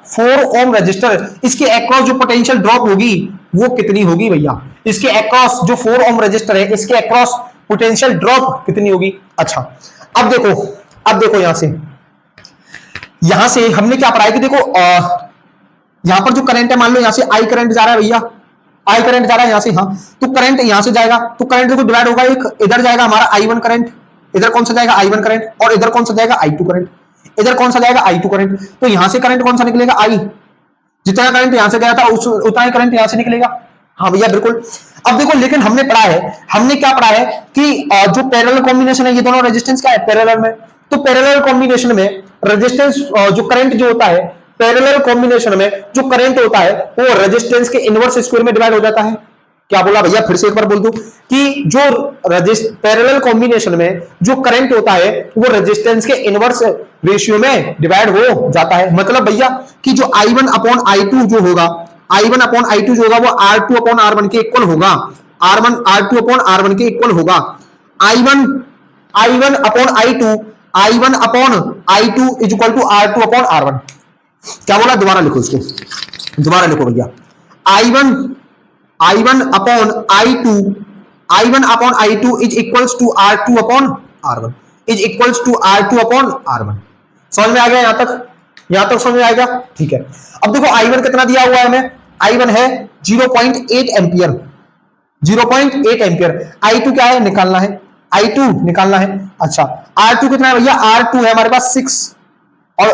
4 ohm resistor, इसके अक्रॉस जो पोटेंशियल ड्रॉप होगी वो कितनी होगी भैया, इसके अक्रॉस जो 4 ओम रजिस्टर है इसके अक्रॉस पोटेंशियल ड्रॉप कितनी होगी। अच्छा, अब देखो यहां से हमने क्या पढ़ा है कि देखो यहां पर जो करंट है, मान लो यहां से आई करंट जा रहा है भैया, आई करंट जा रहा है यहां से। हाँ, तो करंट यहां से जाएगा, तो करंट देखो डिवाइड होगा, एक इधर जाएगा हमारा I1 करंट, इधर कौन सा जाएगा I1 करंट, और इधर कौन सा जाएगा I2 करंट, इधर कौन सा जाएगा I2 करंट। तो यहां से करंट कौन सा निकलेगा I, जितना करंट यहां से गया था उतना ही करंट यहां से निकलेगा। हाँ भैया बिल्कुल। अब देखो लेकिन हमने पढ़ा है, हमने क्या पढ़ा है कि जो पैरेलल कॉम्बिनेशन है, ये दोनों रेजिस्टेंस क्या है पैरेलल में, तो पैरेलल कॉम्बिनेशन में रेजिस्टेंस जो करंट जो होता है, पैरेलल कॉम्बिनेशन में जो करंट होता है वो रेजिस्टेंस के इनवर्स स्क्वायर में डिवाइड हो जाता है। क्या बोला भैया, फिर से एक बार बोल दूं कि जो पैरेलल कॉम्बिनेशन में जो करंट होता है वो रेजिस्टेंस के इनवर्स रेशियो में डिवाइड हो जाता है। मतलब भैया कि जो I1 अपॉन I2 जो होगा, I1 अपॉन I2 जो होगा वो R2 अपॉन R1 के इक्वल होगा, R2 अपॉन R1 के इक्वल होगा। I1 upon I2, I1 upon I2 is equal to R2 upon R1। क्या बोला, दोबारा लिखो इसको, दोबारा लिखो भैया, I1 upon I2, I1 upon I2 is equals to R2 upon R1, is equals to R2 upon R1। समझ में आ गया यहां तक समझ में आएगा, ठीक है। अब देखो I1 कितना दिया हुआ है हमें, I1 है 0.8 एम्पियर, 0.8 एम्पियर। I2 क्या है निकालना है, I2 निकालना है। अच्छा, R2 कितना है भैया, R2 है हमारे पास 6 और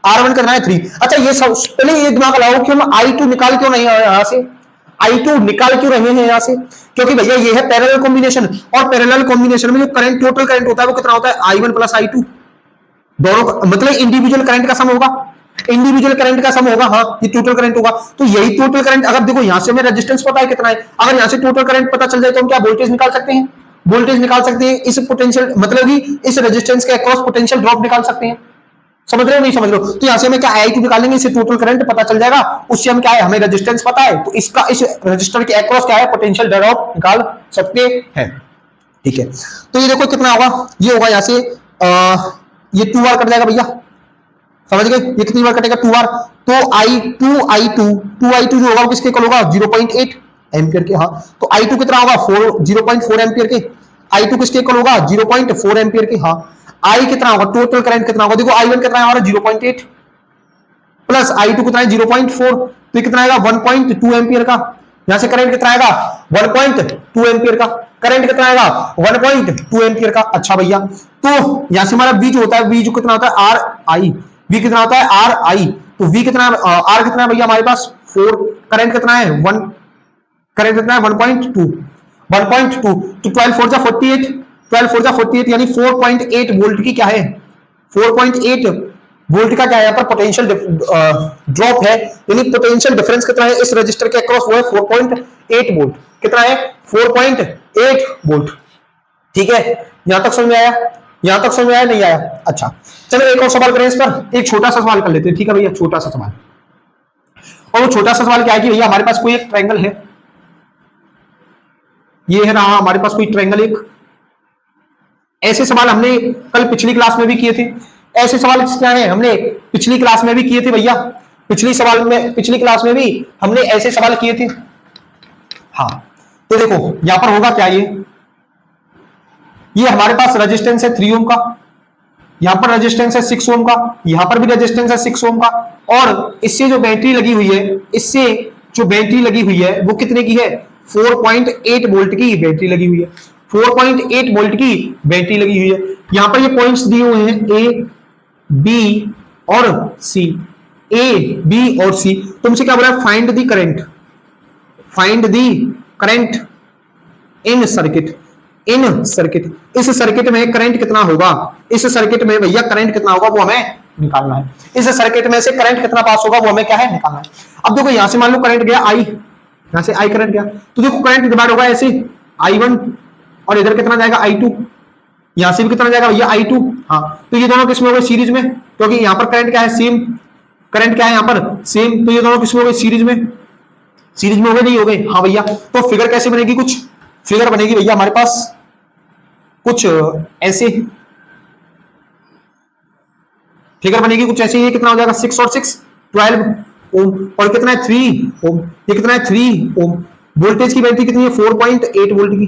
R1 कितना है 3। अच्छा, ये सब पहले ये दिमाग लगाओ कि हम I2 निकाल क्यों नहीं आए यहां से, I2 निकाल क्यों रहे हैं यहां से, क्योंकि भैया ये है पैरेलल कॉम्बिनेशन, और पैरेलल कॉम्बिनेशन में जो करंट, टोटल करंट होता है वो कितना होता है I1 प्लस I2, दोनों मतलब इंडिविजुअल करंट का सम होगा, इंडिविजुअल करंट का सम होगा। हाँ, ये टोटल करंट होगा, तो यही टोटल करंट। अगर देखो यहां से हमें रेजिस्टेंस पता है कितना है, अगर यहां से टोटल करंट पता चल जाए तो हम क्या वोल्टेज निकाल सकते हैं, वोल्टेज निकाल सकते हैं। इस पोटेंशियल मतलब कि इस रेजिस्टेंस के अक्रॉस पोटेंशियल ड्रॉप निकाल सकते हैं। समझ रहे हो नहीं समझ रहे हो? तो यहां से हमें क्या I2 निकालेंगे, इससे टोटल करंट पता चल जाएगा, उससे हम क्या है, हमें रेजिस्टेंस पता है, तो इसका इस रजिस्टर के अक्रॉस क्या है, पोटेंशियल ड्रॉप निकाल सकते हैं। ठीक है, तो ये देखो कितना होगा, ये होगा यहां से ये 2 बार कट जाएगा भैया, समझ गए, ये कितनी बार कटेगा, 2 बार, तो I2 जो होगा किसके इक्वल होगा, 0.8 एम्पियर के। हाँ, तो I2 कितना होगा, 0.4 एम्पियर के, I2 किसके इक्वल होगा, 0.4 एम्पियर के। हाँ, I कितना होगा, टोटल करंट कितना होगा, देखो I1 कितना है हमारा 0.8 प्लस I2 कितना है 0.4, तो कितना आएगा 1.2 एम्पियर का। यहां से करंट कितना आएगा 1.2 एम्पियर का, करंट कितना आएगा 1.2 एम्पियर का। अच्छा भैया, तो यहां से हमारा V जो होता है, V जो कितना होता है RI, V कितना होता है RI, तो V कितना R कितना है भैया हमारे पास 4, करंट कितना है 1, करंट कितना है 1.2, तो 12 4 जा 48, 12 4 जा 48 यानी 4.8 वोल्ट की क्या है, 4.8 वोल्ट का क्या है यहाँ पर पोटेंशियल ड्रॉप है, यानी पोटेंशियल डिफरेंस कितना है इस रजिस्टर के अक्रॉस, वो है 4.8 वोल्ट। कितना है 4.8 वोल्ट। ठीक है, यहां तक समझ में आया, यहां तक समझ में आया नहीं आया? अच्छा, चलो एक और सवाल करें इस पर, एक छोटा सा सवाल कर लेते हैं। ठीक है भैया, छोटा सा सवाल, और वो छोटा सा सवाल क्या है कि भैया हमारे पास कोई एक ट्रायंगल है, ये है ना हमारे पास कोई ट्रायंगल एक, ऐसे सवाल हमने कल पिछली क्लास में भी किए थे, ऐसे सवाल क्या है हमने पिछली क्लास में भी किए थे भैया, पिछली क्लास में भी हमने ऐसे सवाल किए थे। हाँ, तो देखो यहां पर होगा क्या, ये हमारे पास रेजिस्टेंस है 3 ओम का, यहां पर रेजिस्टेंस है 6 ओम का, यहां पर भी रेजिस्टेंस है 6 ओम का, और इससे जो बैटरी लगी हुई है, इससे जो बैटरी लगी हुई है वो कितने की है, 4.8 वोल्ट की बैटरी लगी हुई है, 4.8 वोल्ट की बैटरी लगी हुई है। यहां पर ये पॉइंट्स दिए हुए हैं ए बी और सी, ए बी और सी। तुमसे क्या बोला, find the current, find the current in circuit, in circuit, इस सर्किट में करंट कितना होगा, इस सर्किट में भैया करंट कितना होगा वो हमें निकालना है, इस सर्किट में से करंट कितना पास होगा वो हमें क्या है निकालना है। अब देखो यहां से मान लो करंट गया आई, यहां से आई करंट गया, तो देखो करंट डिवाइड होगा ऐसे I1 और इधर कितना जाएगा I2, यहां से भी कितना जाएगा भैया I2। हाँ, तो ये दोनों किसमें हो गए सीरीज में, क्योंकि यहां पर करंट क्या है सेम, करंट क्या है यहां पर सेम, तो ये दोनों किसमें हो गए सीरीज में, सीरीज में हो गए नहीं हो गए? हाँ भैया, तो फिगर कैसे बनेगी, कुछ फिगर बनेगी भैया हमारे पास कुछ ऐसे, फिगर बनेगी कुछ ऐसे, ये कितना हो जाएगा 6 और 6 12 ओम, और कितना है 3 ओम, ये कितना है 3 ओम। वोल्टेज की बैटरी कितनी है 4.8 वोल्ट की,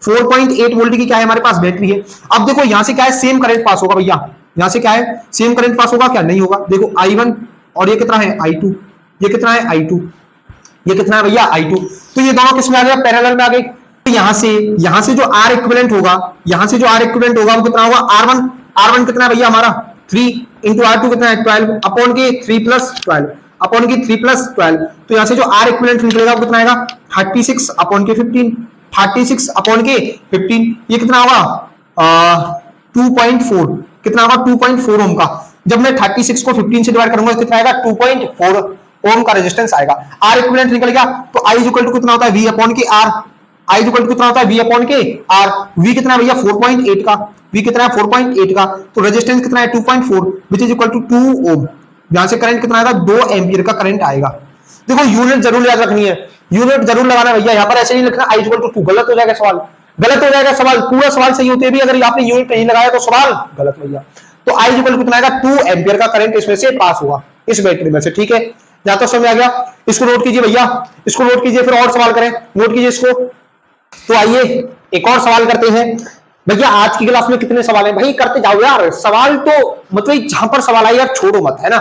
4.8 वोल्ट की क्या है हमारे पास बैटरी है। अब देखो यहां से क्या है सेम करंट पास होगा भैया, यहां से क्या है सेम करंट पास होगा क्या, नहीं होगा। देखो I1 और ये कितना है I2, ये कितना है I2, ये कितना है भैया I2, तो ये दोनों किसमें आ गया, पैरेलल में आ गए। तो यहां से जो R इक्विवेलेंट होगा, यहां से जो R इक्विवेलेंट होगा वो कितना होगा R1, R1 कितना है भैया हमारा 3 इंटू R2 कितना है 12 अपॉन के 3 प्लस 12 अपॉन की 3 प्लस 12, तो यहां से जो R इक्विवेलेंट निकलेगा वो कितना आएगा 36 अपॉन के 15, 36 अपॉन के 15, ये कितना होगा 2.4, कितना होगा 2.4 ओम का। जब मैं 36 को 15 से डिवाइड करूंगा कितना आएगा 2.4 ओम का रेजिस्टेंस आएगा। R इक्विवेलेंट निकल गया, तो I इक्वल टू कितना होता है V अपॉन के R, I इक्वल टू कितना होता है V अपॉन के R, V कितना है भैया 4.8 का, V कितना है 4.8 का, तो रेजिस्टेंस कितना है 2.4 विच इज इक्वल टू 2 ओम। यहां से करंट कितना आएगा 2 एम्पियर का करंट आएगा। देखो यूनिट जरूर याद रखनी है, यूनिट जरूर लगाना भैया, यहां पर ऐसे नहीं लिखना I इक्वल टू 2, गलत हो जाएगा सवाल, गलत हो जाएगा सवाल, पूरा सवाल सही होते भी अगर आपने यूनिट नहीं लगाया तो सवाल गलत भैया। तो I इक्वल कितना आएगा 2 एम्पियर का करंट इसमें से पास हुआ इस बैटरी में से। ठीक है, यहां तक समझ आ गया, इसको नोट कीजिए भैया, इसको नोट कीजिए, फिर और सवाल करें, नोट कीजिए इसको। तो आइए एक और सवाल करते हैं भैया। आज की क्लास में कितने सवाल हैं भाई, करते जाओ यार सवाल, तो मतलब जहां पर सवाल आए यार छोड़ो मत, है ना।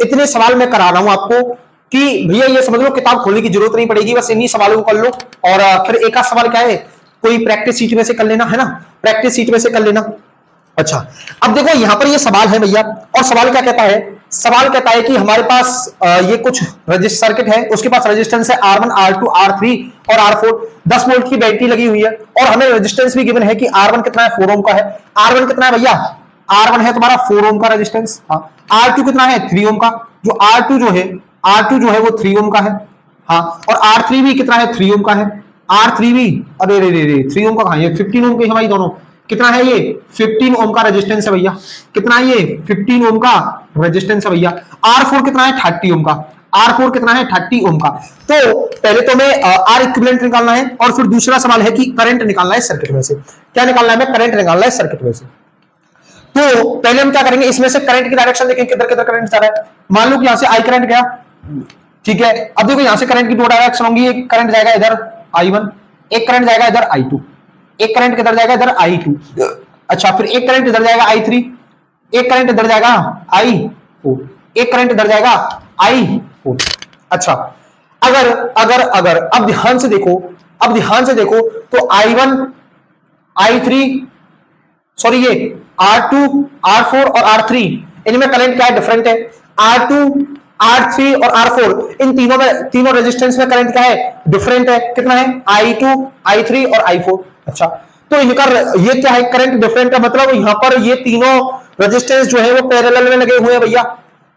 इतने सवाल मैं करा रहा हूं आपको कि भैया ये समझ लो किताब खोलने की जरूरत नहीं पड़ेगी, बस इन्हीं सवालों को कर लो, और फिर एक आध सवाल क्या है कोई प्रैक्टिस सीट में से कर लेना, है ना, प्रैक्टिस सीट में से कर लेना। अच्छा, अब देखो यहां पर ये सवाल है भैया, और सवाल क्या कहता है, सवाल कहता है कि हमारे पास ये कुछ सर्किट है, उसके पास रेजिस्टेंस है R1 R2 R3 और R4, 10 वोल्ट की बैटरी लगी हुई है, और हमें रेजिस्टेंस भी गिवन है कि R1 कितना है 4 ओम का है। R1 कितना है भैया, R1 है तुम्हारा 4 ओम का रेजिस्टेंस, हाँ। R2 कितना है 3 ओम का, जो R2 जो है वो 3 ओम का है, हाँ। और R3 भी कितना है 3 ओम का है, R3 भी, अरे रे रे रे 3 ओम का कहां है, 15 ओम के हमारी दोनों, कितना है ये 15 ओम का रेजिस्टेंस है भैया, कितना है ये 15 ओम का रेजिस्टेंस है भैया। R4 कितना है 30 ओम का, R4 कितना है 30 ओम का। तो पहले तो मैं R इक्विवेलेंट निकालना है और फिर दूसरा सवाल है कि करंट निकालना है सर्किट में से। क्या निकालना है, मैं करंट निकालना है सर्किट में से। तो पहले हम क्या करेंगे, इसमें से करंट की डायरेक्शन देखें, किधर किधर करंट जा रहा है। मान लो कि यहां से आई करंट गया, ठीक है। अब देखो यहां से करंट की दो डायरेक्शन होंगी, एक करंट जाएगा इधर I1, एक करंट जाएगा इधर I2, एक करंट किधर जाएगा इधर I2, अच्छा फिर एक करंट इधर जाएगा I3, एक करंट इधर जाएगा I4, एक करंट इधर जाएगा I4। अच्छा अगर अगर अगर अब ध्यान से देखो, अब ध्यान से देखो तो I1 I3 सॉरी ये R2 R4 और R3 इनमें करंट क्या है, डिफरेंट है। R2 R3 और R4 इन तीनों में, तीनों रेजिस्टेंस में करंट क्या है, डिफरेंट है। कितना है I2 I3 और I4। अच्छा तो इनका ये क्या है, करंट डिफरेंट है, मतलब यहां पर ये तीनों रेजिस्टेंस जो है वो पैरेलल में लगे हुए हैं भैया,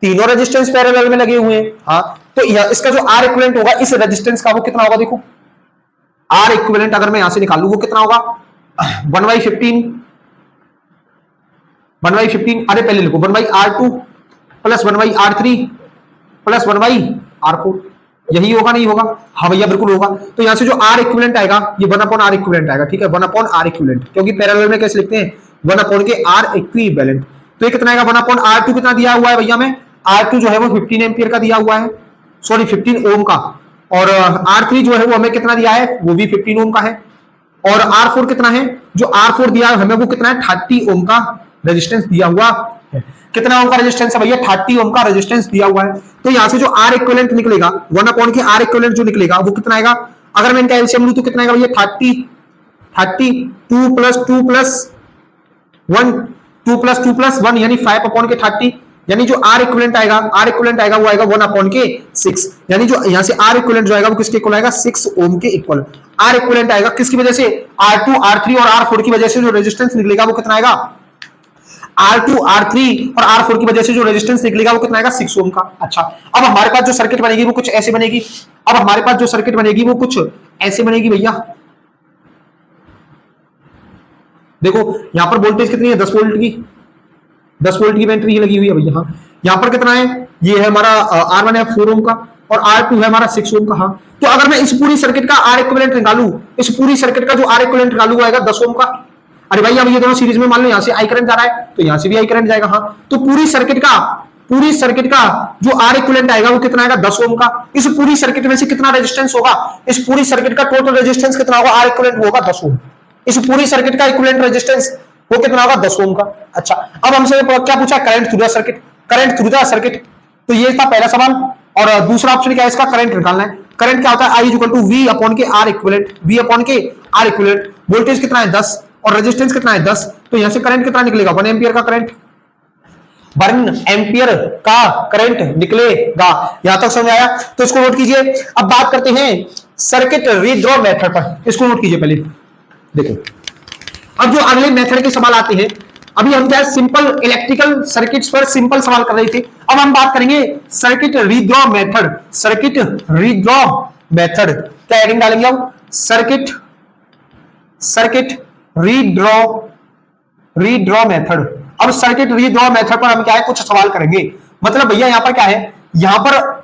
तीनों रेजिस्टेंस पैरेलल में लगे हुए हैं। हाँ तो इसका जो R इक्विवेलेंट होगा इस रेजिस्टेंस का वो कितना होगा, देखो R इक्विवेलेंट अगर मैं यहां से निकालू वो कितना होगा 1/15, 1/15, अरे पहले लिखो 1/R2 plus 1/R3 plus 1/R4, यही होगा नहीं होगा, हाँ भैया बिल्कुल होगा। तो यहां से जो R इक्विवेलेंट आएगा ये 1/R इक्विवेलेंट आएगा, ठीक है 1/R इक्विवेलेंट, क्योंकि पैरेलल में कैसे लिखते हैं 1 के R इक्विवेलेंट। तो ये कितना आएगा 1/R2 कितना दिया हुआ है भैया में, R2 जो है वो 15 एम्पियर का दिया हुआ है, सॉरी 15 ओम का, और R3 जो है वो हमें कितना दिया है, वो भी 15 ओम का है, और R4 कितना है, जो R4 दिया है हमें वो कितना है 30 ओम का रेजिस्टेंस दिया हुआ है। कितना ओम का रेजिस्टेंस है भैया, 30 ओम का रेजिस्टेंस दिया हुआ है। तो यहां से जो R इक्विवेलेंट निकलेगा 1 के R इक्विवेलेंट जो निकलेगा वो कितना आएगा, अगर मैं इनका एलसीएम लूं तो कितना आएगा भैया 30 2 प्लस 2 प्लस 1 2 प्लस 2 प्लस 1 यानी 5/30, यानी जो R इक्विवेलेंट आएगा, R इक्विवेलेंट आएगा वो आएगा 1/6, यानी जो यहां से R इक्विवेलेंट जो आएगा वो किसके इक्वल आएगा 6 ओम के इक्वल। R इक्विवेलेंट आएगा किसकी वजह से, R2 R3 और R4 की वजह से जो रेजिस्टेंस निकलेगा वो कितना आएगा, R2 R3 और R4 की वजह से जो रेजिस्टेंस निकलेगा वो कितना आएगा 6 ओम का। अच्छा अब हमारे पास जो सर्किट बनेगी वो कुछ ऐसे बनेगी, अब हमारे पास जो सर्किट बनेगी वो कुछ ऐसे बनेगी भैया। देखो यहां पर वोल्टेज कितनी है 10 वोल्ट की, 10 वोल्ट की बैटरी लगी हुई है भैया। हाँ यहां पर कितना है, ये है हमारा R1 है 4 ओम का और R2 है हमारा 6 ओम का। हाँ तो अगर मैं इस पूरी सर्किट का R इक्विवेलेंट निकालूं, इस पूरी सर्किट का जो R इक्विवेलेंट निकालू वो आएगा 10 ओम का। अरे भाई अब ये दोनों सीरीज में, मान लो यहां से आई करंट जा रहा है तो यहां से भी आई करंट जाएगा। हाँ तो पूरी सर्किट का जो R इक्विवेलेंट आएगा वो कितना आएगा 10 ओम का। इस पूरी सर्किट में से कितना रेजिस्टेंस होगा, इस पूरी सर्किट का टोटल रेजिस्टेंस कितना होगा, R इक्विवेलेंट होगा 10 ओम। इस पूरी सर्किट का इक्विवेलेंट रेजिस्टेंस वो कितना होगा 10 ओम का। अच्छा अब हमसे क्या पूछा, current through the circuit, current through the circuit. तो ये था पहला सवाल, और दूसरा ऑप्शन क्या है इसका, करंट निकालना है। करंट क्या होता है, I = V/R equivalent, V/R equivalent. Voltage कितना है 10 और रेजिस्टेंस कितना है 10, तो यहां से करंट कितना निकलेगा 1 एम्पियर का करंट, 1 एम्पियर का करंट निकलेगा। यहां तक समझ आया, तो इसको नोट कीजिए। अब बात करते हैं सर्किट रीड्रॉ मेथड पर, इसको नोट कीजिए पहले। देखो अब जो अगले मेथड के सवाल आते हैं, अभी हम क्या सिंपल इलेक्ट्रिकल सर्किट्स पर सिंपल सवाल कर रहे थे, अब हम बात करेंगे circuit redraw method. Circuit redraw method क्या हेडिंग डालेंगे हम, सर्किट रीड्रॉ मेथड। अब सर्किट रीड्रॉ मेथड पर हम क्या है कुछ सवाल करेंगे। मतलब भैया यहां पर क्या है, यहां पर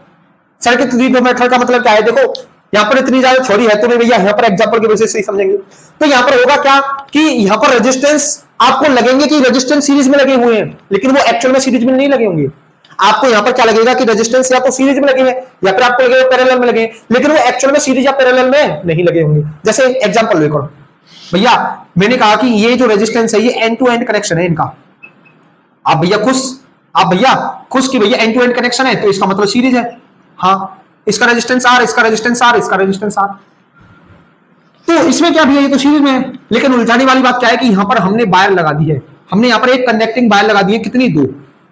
सर्किट रीड्रॉ मेथड का मतलब क्या है, देखो यहां पर इतनी ज्यादा थ्योरी है तो नहीं भैया, यहां पर एग्जांपल की बेसिस से ही समझेंगे। तो यहां पर होगा क्या कि यहां पर रेजिस्टेंस आपको लगेंगे कि रेजिस्टेंस सीरीज में लगे हुए हैं, लेकिन वो एक्चुअल में सीरीज में नहीं लगे होंगे। आपको यहां पर क्या लगेगा कि रेजिस्टेंस या तो सीरीज में लगे हैं या फिर आपको लगेगा पैरेलल में लगे हैं, लेकिन वो एक्चुअल में सीरीज या पैरेलल में नहीं लगे होंगे। जैसे एग्जांपल देखो भैया, मैंने कहा कि ये जो रेजिस्टेंस है ये एंड टू एंड कनेक्शन है इनका। आप भैया खुश कि भैया एंड टू एंड कनेक्शन है तो इसका मतलब सीरीज है। हाँ इसका रेजिस्टेंस R, इसका रेजिस्टेंस R, इसका रेजिस्टेंस R, तो इसमें क्या भैया ये तो सीरीज में है। लेकिन उलझाने वाली बात क्या है कि यहां पर हमने वायर लगा दी है, हमने यहां पर एक कंडक्टिंग वायर लगा दी है, कितनी, 2।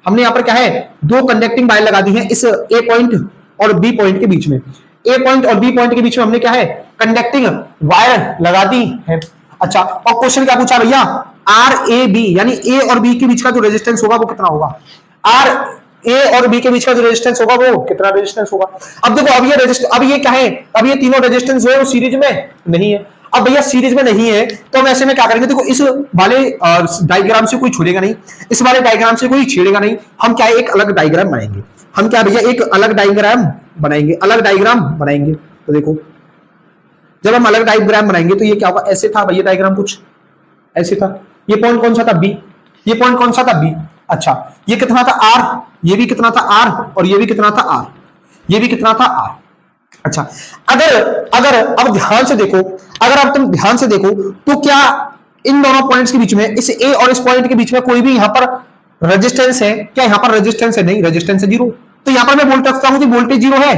हमने यहां पर क्या है 2 कंडक्टिंग वायर लगा दी है इस A पॉइंट और B पॉइंट के बीच में। A पॉइंट और B पॉइंट के बीच में हमने क्या है कंडक्टिंग वायर लगा दी है। अच्छा और क्वेश्चन क्या पूछा भैया, RAB यानी A और B के बीच का जो रेजिस्टेंस होगा वो कितना होगा, A और B के बीच का जो रेजिस्टेंस होगा वो कितना रेजिस्टेंस होगा। अब देखो अब ये क्या है, अब ये तीनों रेजिस्टेंस जो है वो सीरीज में नहीं है। अब भैया सीरीज में नहीं है तो हम ऐसे में क्या करेंगे, देखो इस वाले डायग्राम से कोई छुड़ेगा नहीं, इस वाले डायग्राम से कोई छेड़ेगा नहीं, हम क्या एक अलग डायग्राम बनाएंगे, हम क्या भैया एक अलग डायग्राम बनाएंगे, अलग डायग्राम बनाएंगे। तो देखो जब हम अलग डायग्राम बनाएंगे तो ये क्या होगा, ऐसे था भैया डायग्राम कुछ ऐसे था, ये पॉइंट कौन सा था बी, ये पॉइंट कौन सा था बी, अच्छा ये कितना था आर, ये भी कितना था आर, और ये भी कितना था आर, ये भी कितना था आर। अच्छा अगर अगर अब ध्यान से देखो, अगर अब तुम ध्यान से देखो तो क्या इन दोनों पॉइंट्स के बीच में, इस ए और इस पॉइंट के बीच में कोई भी यहां पर रेजिस्टेंस है क्या, यहां पर रेजिस्टेंस है, नहीं रेजिस्टेंस है जीरो, तो यहां पर मैं बोल सकता हूं कि वोल्टेज जीरो है,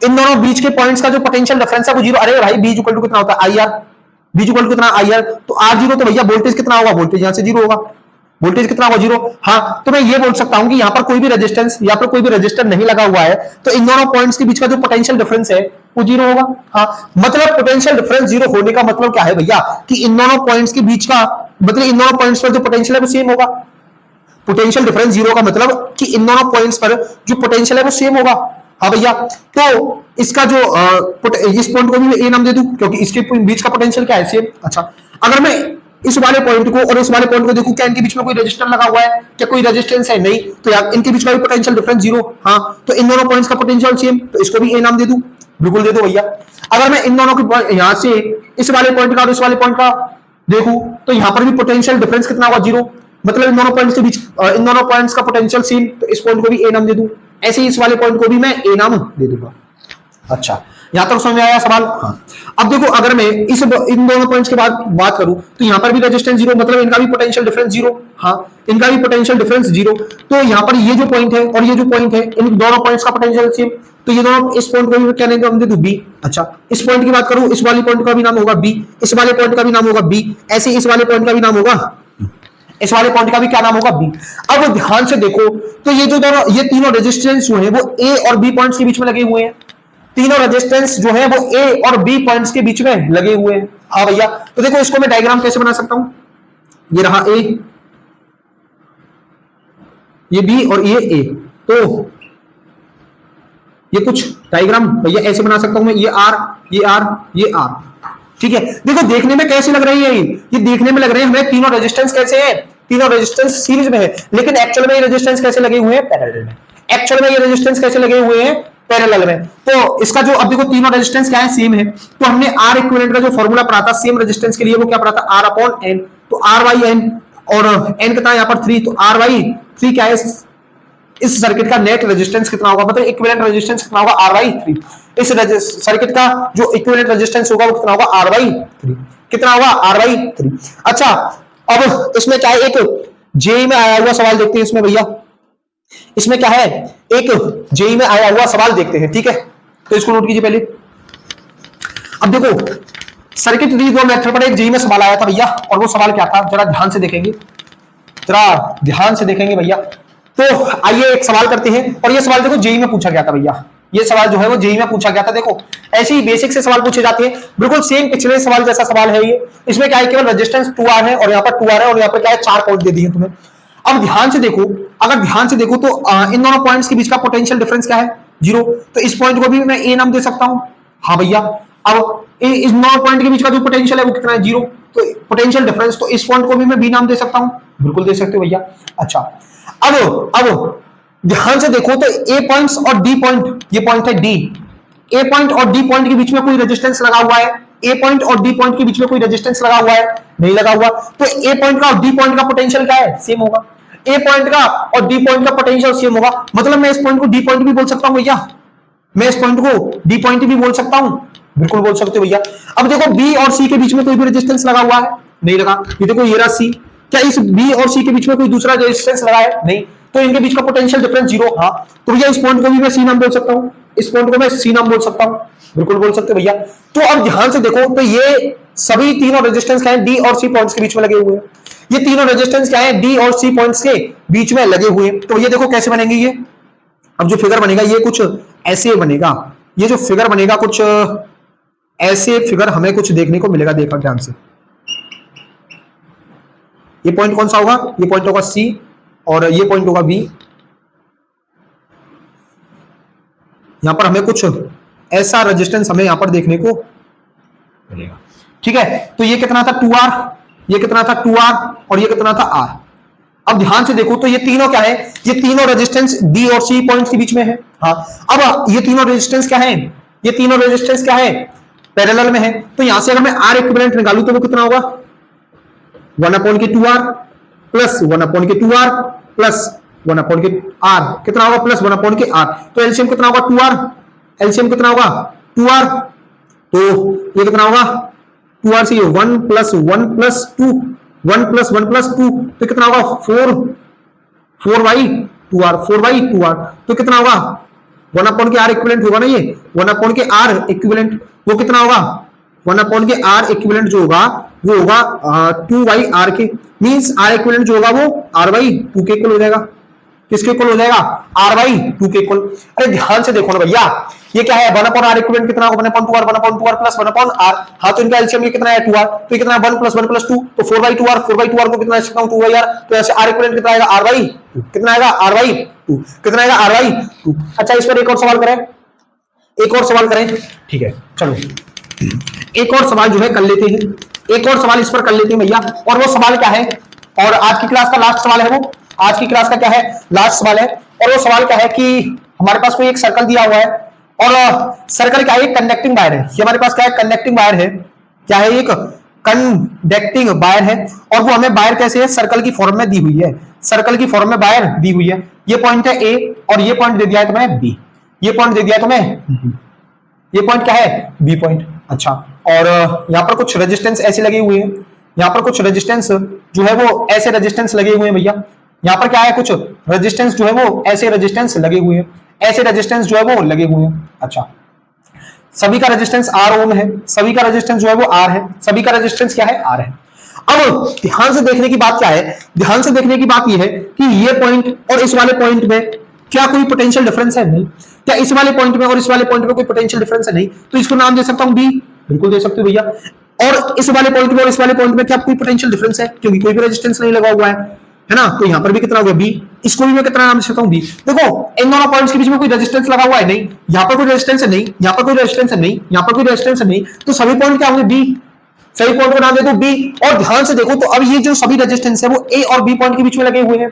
इन दोनों बीच के पॉइंट्स का जो पोटेंशियल डिफरेंस है वो जीरो। अरे भाई बी इक्वल टू कितना होता है I R, B equal to कितना आई आर, तो आर जीरो, तो भैया वोल्टेज कितना होगा, वोल्टेज यहां से जीरो होगा, वोल्टेज कितना होगा जीरो। हाँ तो मैं ये बोल सकता हूं कि यहां पर कोई भी रेजिस्टेंस या पर कोई भी रेजिस्टर नहीं लगा हुआ है, तो इन दोनों पॉइंट्स के बीच का जो पोटेंशियल डिफरेंस है वो जीरो होगा। हाँ मतलब पोटेंशियल डिफरेंस जीरो होने का मतलब क्या है भैया, कि इन दोनों पॉइंट्स के बीच का मतलब इन दोनों पॉइंट्स पर जो पोटेंशियल है वो सेम होगा। पोटेंशियल डिफरेंस जीरो का मतलब कि इन दोनों पॉइंट्स पर जो पोटेंशियल है वो सेम होगा। हाँ भैया तो इसका जो इस पॉइंट को भी मैं ए नाम दे दूं क्योंकि इसके बीच का पोटेंशियल क्या है सेम। अच्छा अगर मैं इस वाले पॉइंट को और इस वाले पॉइंट को देखूं, क्या इनके बीच में कोई रेजिस्टर लगा हुआ है, क्या कोई रेजिस्टेंस है, नहीं, तो यार इनके बीच का भी पोटेंशियल डिफरेंस जीरो। हाँ तो इन दोनों पॉइंट्स का पोटेंशियल सेम, तो इसको भी ए नाम दे दूं, बिल्कुल दे दो भैया। अगर मैं इन दोनों के यहां से इस वाले पॉइंट का और इस वाले पॉइंट का देखूं तो यहां पर भी पोटेंशियल डिफरेंस कितना होगा जीरो, मतलब इन दोनों पॉइंट्स के बीच इन दोनों पॉइंट्स का पोटेंशियल सेम, तो इस पॉइंट को भी ए नाम दे दूं, ऐसे ही इस वाले पॉइंट को भी मैं ए नाम दे दूंगा। अच्छा यहां तक समझ में आया सवाल। हाँ अब देखो अगर मैं इन दोनों पॉइंट्स के बाद बात करूं तो यहां पर भी रेजिस्टेंस जीरो, मतलब इनका भी पोटेंशियल डिफरेंस जीरो। हाँ इनका भी पोटेंशियल डिफरेंस जीरो, तो यहां पर ये जो पॉइंट है और ये जो पॉइंट है इन दोनों पॉइंट्स का पोटेंशियल सेम, तो ये दोनों इस पॉइंट को भी क्या नाम दे दूं बी। अच्छा इस पॉइंट की बात करूं, इस वाले पॉइंट का भी नाम होगा बी, इस वाले पॉइंट का भी नाम होगा बी, ऐसे इस वाले पॉइंट का भी नाम होगा, इस वाले पॉइंट का भी क्या नाम होगा बी। अब ध्यान से देखो तो ये जो दोनों ये तीनों रेजिस्टेंस जो है वो ए और बी पॉइंट्स के बीच में लगे हुए हैं, तीनों रेजिस्टेंस जो है वो ए और बी पॉइंट्स के बीच में लगे हुए हैं। हाँ भैया तो देखो इसको मैं डायग्राम कैसे बना सकता हूं, ये रहा ए, ये बी और ये ए, तो ये कुछ डायग्राम भैया ऐसे बना सकता हूं मैं, ये आर ये आर ये आर, ठीक है। देखो देखने में कैसे लग रही है, ये देखने में लग रहे हैं हमें तीनों रेजिस्टेंस कैसे हैं, तीनों रेजिस्टेंस सीरीज में है, लेकिन एक्चुअल में ये रेजिस्टेंस कैसे लगे हुए हैं पैरेलल में, एक्चुअल में ये रेजिस्टेंस कैसे लगे हुए हैं पैरेलल में। तो इसका जो अब देखो तीनों रेजिस्टेंस क्या है सेम है, तो हमने आर इक्विवेलेंट का जो फॉर्मूला पढ़ा था सेम रेजिस्टेंस के लिए वो क्या पढ़ा था आर अपॉन एन, तो आर बाई एन, और एन कितना है यहाँ पर 3, तो आर बाई 3 क्या है इस सर्किट का नेट रेजिस्टेंस कितना होगा, मतलब इक्विवेलेंट रेजिस्टेंस कितना होगा आर बाई 3, इस सर्किट का जो इक्विवेलेंट रेजिस्टेंस होगा वो कितना होगा आर बाई 3, कितना होगा आर बाई 3। अच्छा अब इसमें क्या है, एक जेई में आया हुआ सवाल देखते हैं इसमें भैया, इसमें क्या है एक जेई में आया हुआ सवाल देखते हैं, ठीक है तो इसको नोट कीजिए पहले। अब देखो सर्किट दो मेथड पर एक जेई में सवाल आया था भैया, और वो सवाल क्या था जरा ध्यान से देखेंगे, जरा ध्यान से देखेंगे भैया। तो आइए एक सवाल करते हैं, और ये सवाल देखो जेई में पूछा गया था भैया, ये सवाल जो है वो जेई में पूछा गया था। देखो ऐसे ही बेसिक से सवाल पूछे जाते हैं, बिल्कुल सेम पिछले सवाल जैसा सवाल है ये। इसमें क्या है केवल रेजिस्टेंस 2R है और यहाँ पर 2R है और यहाँ पर क्या है 4 पॉइंट दे दिए तुम्हें। अब ध्यान से देखो, अगर ध्यान से देखो तो इन दोनों पॉइंट्स के बीच का पोटेंशियल डिफरेंस क्या है जीरो, तो इस पॉइंट को भी मैं ए नाम दे सकता हूं। हाँ भैया अब इस दोनों पॉइंट के बीच का जो पोटेंशियल है वो कितना है जीरो, तो पोटेंशियल डिफरेंस, तो इस पॉइंट को भी मैं बी नाम दे सकता हूं, बिल्कुल दे सकते हो भैया। अच्छा अब ध्यान से देखो तो ए पॉइंट्स और डी पॉइंट, ये पॉइंट है डी, ए पॉइंट और डी पॉइंट के बीच में कोई रेजिस्टेंस लगा हुआ है, ए पॉइंट और डी पॉइंट के बीच में कोई रेजिस्टेंस लगा हुआ है, नहीं लगा हुआ, तो ए पॉइंट का और डी पॉइंट का पोटेंशियल क्या है सेम होगा, ए पॉइंट का और डी पॉइंट का पोटेंशियल सेम होगा, मतलब मैं इस पॉइंट को डी पॉइंट भी बोल सकता हूं भैया, मैं इस पॉइंट को डी पॉइंट भी बोल सकता हूं, बिल्कुल बोल सकते हो भैया। अब देखो बी और सी के बीच में कोई भी रेजिस्टेंस लगा हुआ है, नहीं लगा, ये देखो ये रहा सी, क्या इस बी और सी के बीच में कोई दूसरा रेजिस्टेंस लगा है, नहीं, तो इनके बीच का पोटेंशियल डिफरेंस जीरो। हाँ तो भैया इस पॉइंट को भी मैं सी नाम बोल सकता हूं, इस पॉइंट को मैं सी नाम बोल सकता हूं, बिल्कुल बोल सकते भैया। तो अब ध्यान से देखो तो ये सभी तीनों रेजिस्टेंस क्या है डी और सी पॉइंट्स के बीच में लगे हुए हैं, ये तीनों रेजिस्टेंस क्या है डी और सी पॉइंट्स के बीच में लगे हुए हैं। तो ये देखो कैसे बनेंगे ये, अब जो फिगर बनेगा ये कुछ ऐसे बनेगा, ये जो फिगर बनेगा कुछ ऐसे फिगर हमें कुछ देखने को मिलेगा, देखा ध्यान से, ये पॉइंट कौन सा होगा, ये पॉइंट होगा सी और ये पॉइंट होगा बी, यहां पर हमें कुछ ऐसा रेजिस्टेंस हमें यहां पर देखने को मिलेगा। ठीक है, तो ये कितना था 2r, ये कितना था 2r और ये कितना था r। अब ध्यान से देखो तो ये तीनों क्या है, ये तीनों रेजिस्टेंस d और c पॉइंट के बीच में है। हाँ, अब ये तीनों रेजिस्टेंस क्या है, ये तीनों रेजिस्टेंस क्या है, पैरेलल में है। तो यहां से अगर मैं r इक्विवेलेंट निकालूं तो वो कितना होगा 1/2r plus 1/2r plus 1/r, कितना होगा प्लस 1/r। तो एलसीएम कितना होगा 2r, एलसीएम कितना होगा 2r, तो ये कितना होगा 2r से 1 प्लस 1 प्लस 2, 1 प्लस 1 प्लस 2, तो कितना होगा 4/2r, 4/2r, तो कितना होगा 1/r इक्विवेलेंट होगा ना, ये 1/r इक्विवेलेंट, वो कितना होगा 1/r इक्विवेलेंट जो होगा वो होगा 2/r के, मींस r इक्विवेलेंट जो होगा वो r/2 के इक्वल हो जाएगा। किसके इक्वल हो जाएगा, r/2 के इक्वल। अरे ध्यान से देखो ना भैया, ये क्या है 1/r इक्विवेलेंट कितना होगा 1/2r, 1/2r प्लस 1/r। हाँ, तो इनका एलसीएम ये कितना है 2r, तो कितना 1 प्लस 1 प्लस 2, तो 4/2r, 4/2r को कितना लिख सकता हूं 2/r, तो ऐसे r इक्विवेलेंट कितना आएगा r/2, कितना आएगा r/2, कितना आएगा r/2। अच्छा, इस पर एक और सवाल करें, एक और सवाल करें, ठीक है चलो एक और सवाल जो है कर लेते हैं, एक और सवाल इस पर कर लेते हैं भैया। और वो सवाल क्या है, और आज की क्लास का लास्ट सवाल है, वो आज की क्लास का क्या है लास्ट सवाल है। और वो सवाल क्या है कि हमारे पास कोई एक सर्कल दिया हुआ है और सर्कल क्या है कंडक्टिंग वायर है, ये हमारे पास क्या है कंडक्टिंग वायर है, क्या है एक कंडक्टिंग वायर है। और वो हमें वायर कैसे है सर्कल की फॉर्म में दी हुई है, सर्कल की फॉर्म में वायर दी हुई है। ये पॉइंट है ए और ये पॉइंट दे दिया है तुम्हें बी, ये पॉइंट दे दिया है तुम्हें, ये पॉइंट क्या है बी पॉइंट। अच्छा, और यहाँ पर कुछ रेजिस्टेंस ऐसे लगे हुए हैं, यहाँ पर कुछ रेजिस्टेंस जो है वो ऐसे रेजिस्टेंस लगे हुए हैं भैया। यहाँ पर क्या है कुछ रेजिस्टेंस जो है वो ऐसे रेजिस्टेंस लगे हुए हैं, ऐसे रेजिस्टेंस जो है वो लगे हुए हैं। अच्छा, सभी का रेजिस्टेंस R ओम है, सभी का रेजिस्टेंस जो है वो R है, सभी का रेजिस्टेंस क्या है R है। अब ध्यान से देखने की बात क्या है, ध्यान से देखने की बात यह है कि ये पॉइंट और इस वाले पॉइंट में क्या कोई पोटेंशियल डिफरेंस है, नहीं। क्या इस वाले पॉइंट में और इस वाले पॉइंट में कोई पोटेंशियल डिफरेंस है, नहीं। तो इसको नाम दे सकता हूं बी, बिल्कुल दे सकते हो भैया। और इस वाले पॉइंट में और इस वाले पॉइंट में क्या कोई पोटेंशियल डिफरेंस है, क्योंकि कोई भी रेजिस्टेंस नहीं लगा हुआ है ना। तो यहां पर भी कितना हो गया बी, इसको भी मैं कितना नाम दे सकता हूं बी। देखो इन दोनों पॉइंट्स के बीच में कोई रेजिस्टेंस लगा हुआ है, नहीं। यहां पर कोई रेजिस्टेंस है, नहीं। यहां पर कोई रेजिस्टेंस है, नहीं। यहां पर कोई रेजिस्टेंस है, नहीं। तो सभी पॉइंट क्या होंगे बी, सभी पॉइंट को नाम दे दो बी। और ध्यान से देखो तो अब ये जो सभी रेजिस्टेंस है वो ए और बी पॉइंट के बीच में लगे हुए हैं।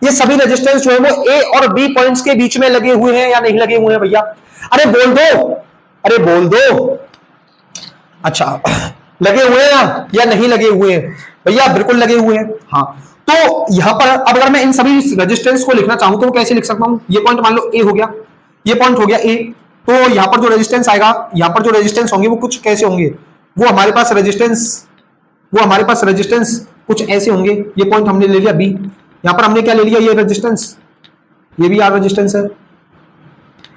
ये सभी रेजिस्टेंस जो है वो ए और बी पॉइंट्स के बीच में लगे हुए हैं या नहीं लगे हुए हैं भैया? अरे बोल दो, अरे बोल दो। अच्छा, लगे हुए हैं या नहीं लगे हुए हैं भैया? बिल्कुल लगे हुए हैं। हाँ, तो यहां पर अब अगर मैं इन सभी रेजिस्टेंस को लिखना चाहूं तो कैसे लिख सकता हूं? ये पॉइंट मान लो ए हो गया, ये पॉइंट हो गया ए, तो यहां पर जो रेजिस्टेंस आएगा, यहां पर जो रेजिस्टेंस होंगे वो कुछ कैसे होंगे, वो हमारे पास रेजिस्टेंस कुछ ऐसे होंगे। ये पॉइंट हमने ले लिया बी, यहां पर हमने क्या ले लिया, ये रेजिस्टेंस, ये भी आर रेजिस्टेंस है।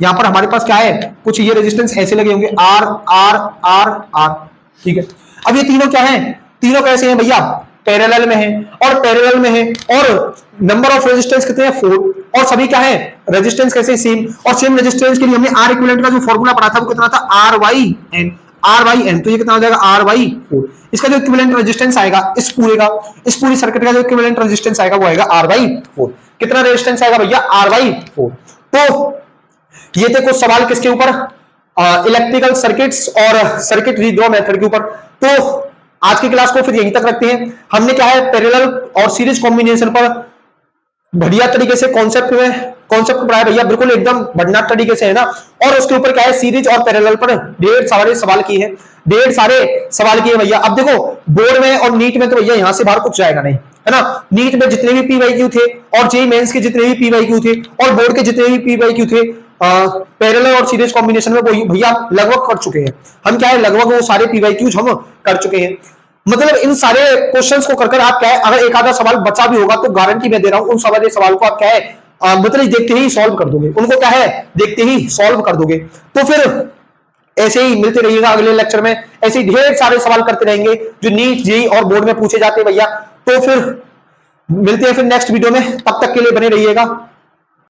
यहां पर हमारे पास क्या है, कुछ ये रेजिस्टेंस ऐसे लगे होंगे आर आर आर आर, ठीक है। अब ये तीनों क्या है, तीनों कैसे हैं भैया? पैरेलल में है, और पैरेलल में है, और नंबर ऑफ रेजिस्टेंस कितने हैं 4, और सभी क्या है रेजिस्टेंस कैसे सेम। और सेम रेजिस्टेंस के लिए हमने आर इक्विवेलेंट का जो फॉर्मूला पढ़ा था वो कितना था R Y N, R Y N, तो ये कितना हो जाएगा आर वाई 4। इसका जो इक्विवेलेंट रेजिस्टेंस आएगा इस पूरे का, इस पूरी सर्किट का जो इक्विवेलेंट रेजिस्टेंस आएगा वो आएगा आर वाई 4। कितना रेजिस्टेंस आएगा भैया? R Y 4। तो ये थे कुछ सवाल किसके ऊपर, इलेक्ट्रिकल सर्किट्स और सर्किट रीड्रॉ मेथड के ऊपर। तो आज की क्लास को फिर यहीं तक रखते हैं। हमने क्या है पैरेलल और सीरीज कॉम्बिनेशन पर बढ़िया तरीके से कॉन्सेप्ट पढ़ाया भैया, बिल्कुल एकदम बढ़िया तरीके से है ना। और उसके ऊपर क्या है सीरीज और पैरेलल पर ढेर सारे सवाल किए हैं, ढेर सारे सवाल किए भैया। अब देखो बोर्ड में और नीट में तो भैया यहां से बाहर कुछ जाएगा नहीं, है ना। नीट में जितने भी पीवाईक्यू थे और जेईई मेंस के जितने भी पीवाईक्यू थे और बोर्ड के जितने भी पीवाईक्यू थे पैरेलल और सीरीज कॉम्बिनेशन में वो भैया लगभग कर चुके हैं हम। क्या है लगभग वो सारे पीवाईक्यूज हम कर चुके हैं। मतलब इन सारे क्वेश्चंस को कर आप क्या है, अगर एक आधा सवाल बचा भी होगा तो गारंटी मैं दे रहा हूं उन सारे सवाल को आप क्या है मतलब देखते ही सॉल्व कर दोगे, उनको क्या है देखते ही सॉल्व कर दोगे। तो फिर ऐसे ही मिलते रहिएगा अगले लेक्चर में, ऐसे ही ढेर सारे सवाल करते रहेंगे जो नीट जेईई और बोर्ड में पूछे जाते हैं भैया। तो फिर मिलते हैं फिर नेक्स्ट वीडियो में, तब तक के लिए बने रहिएगा।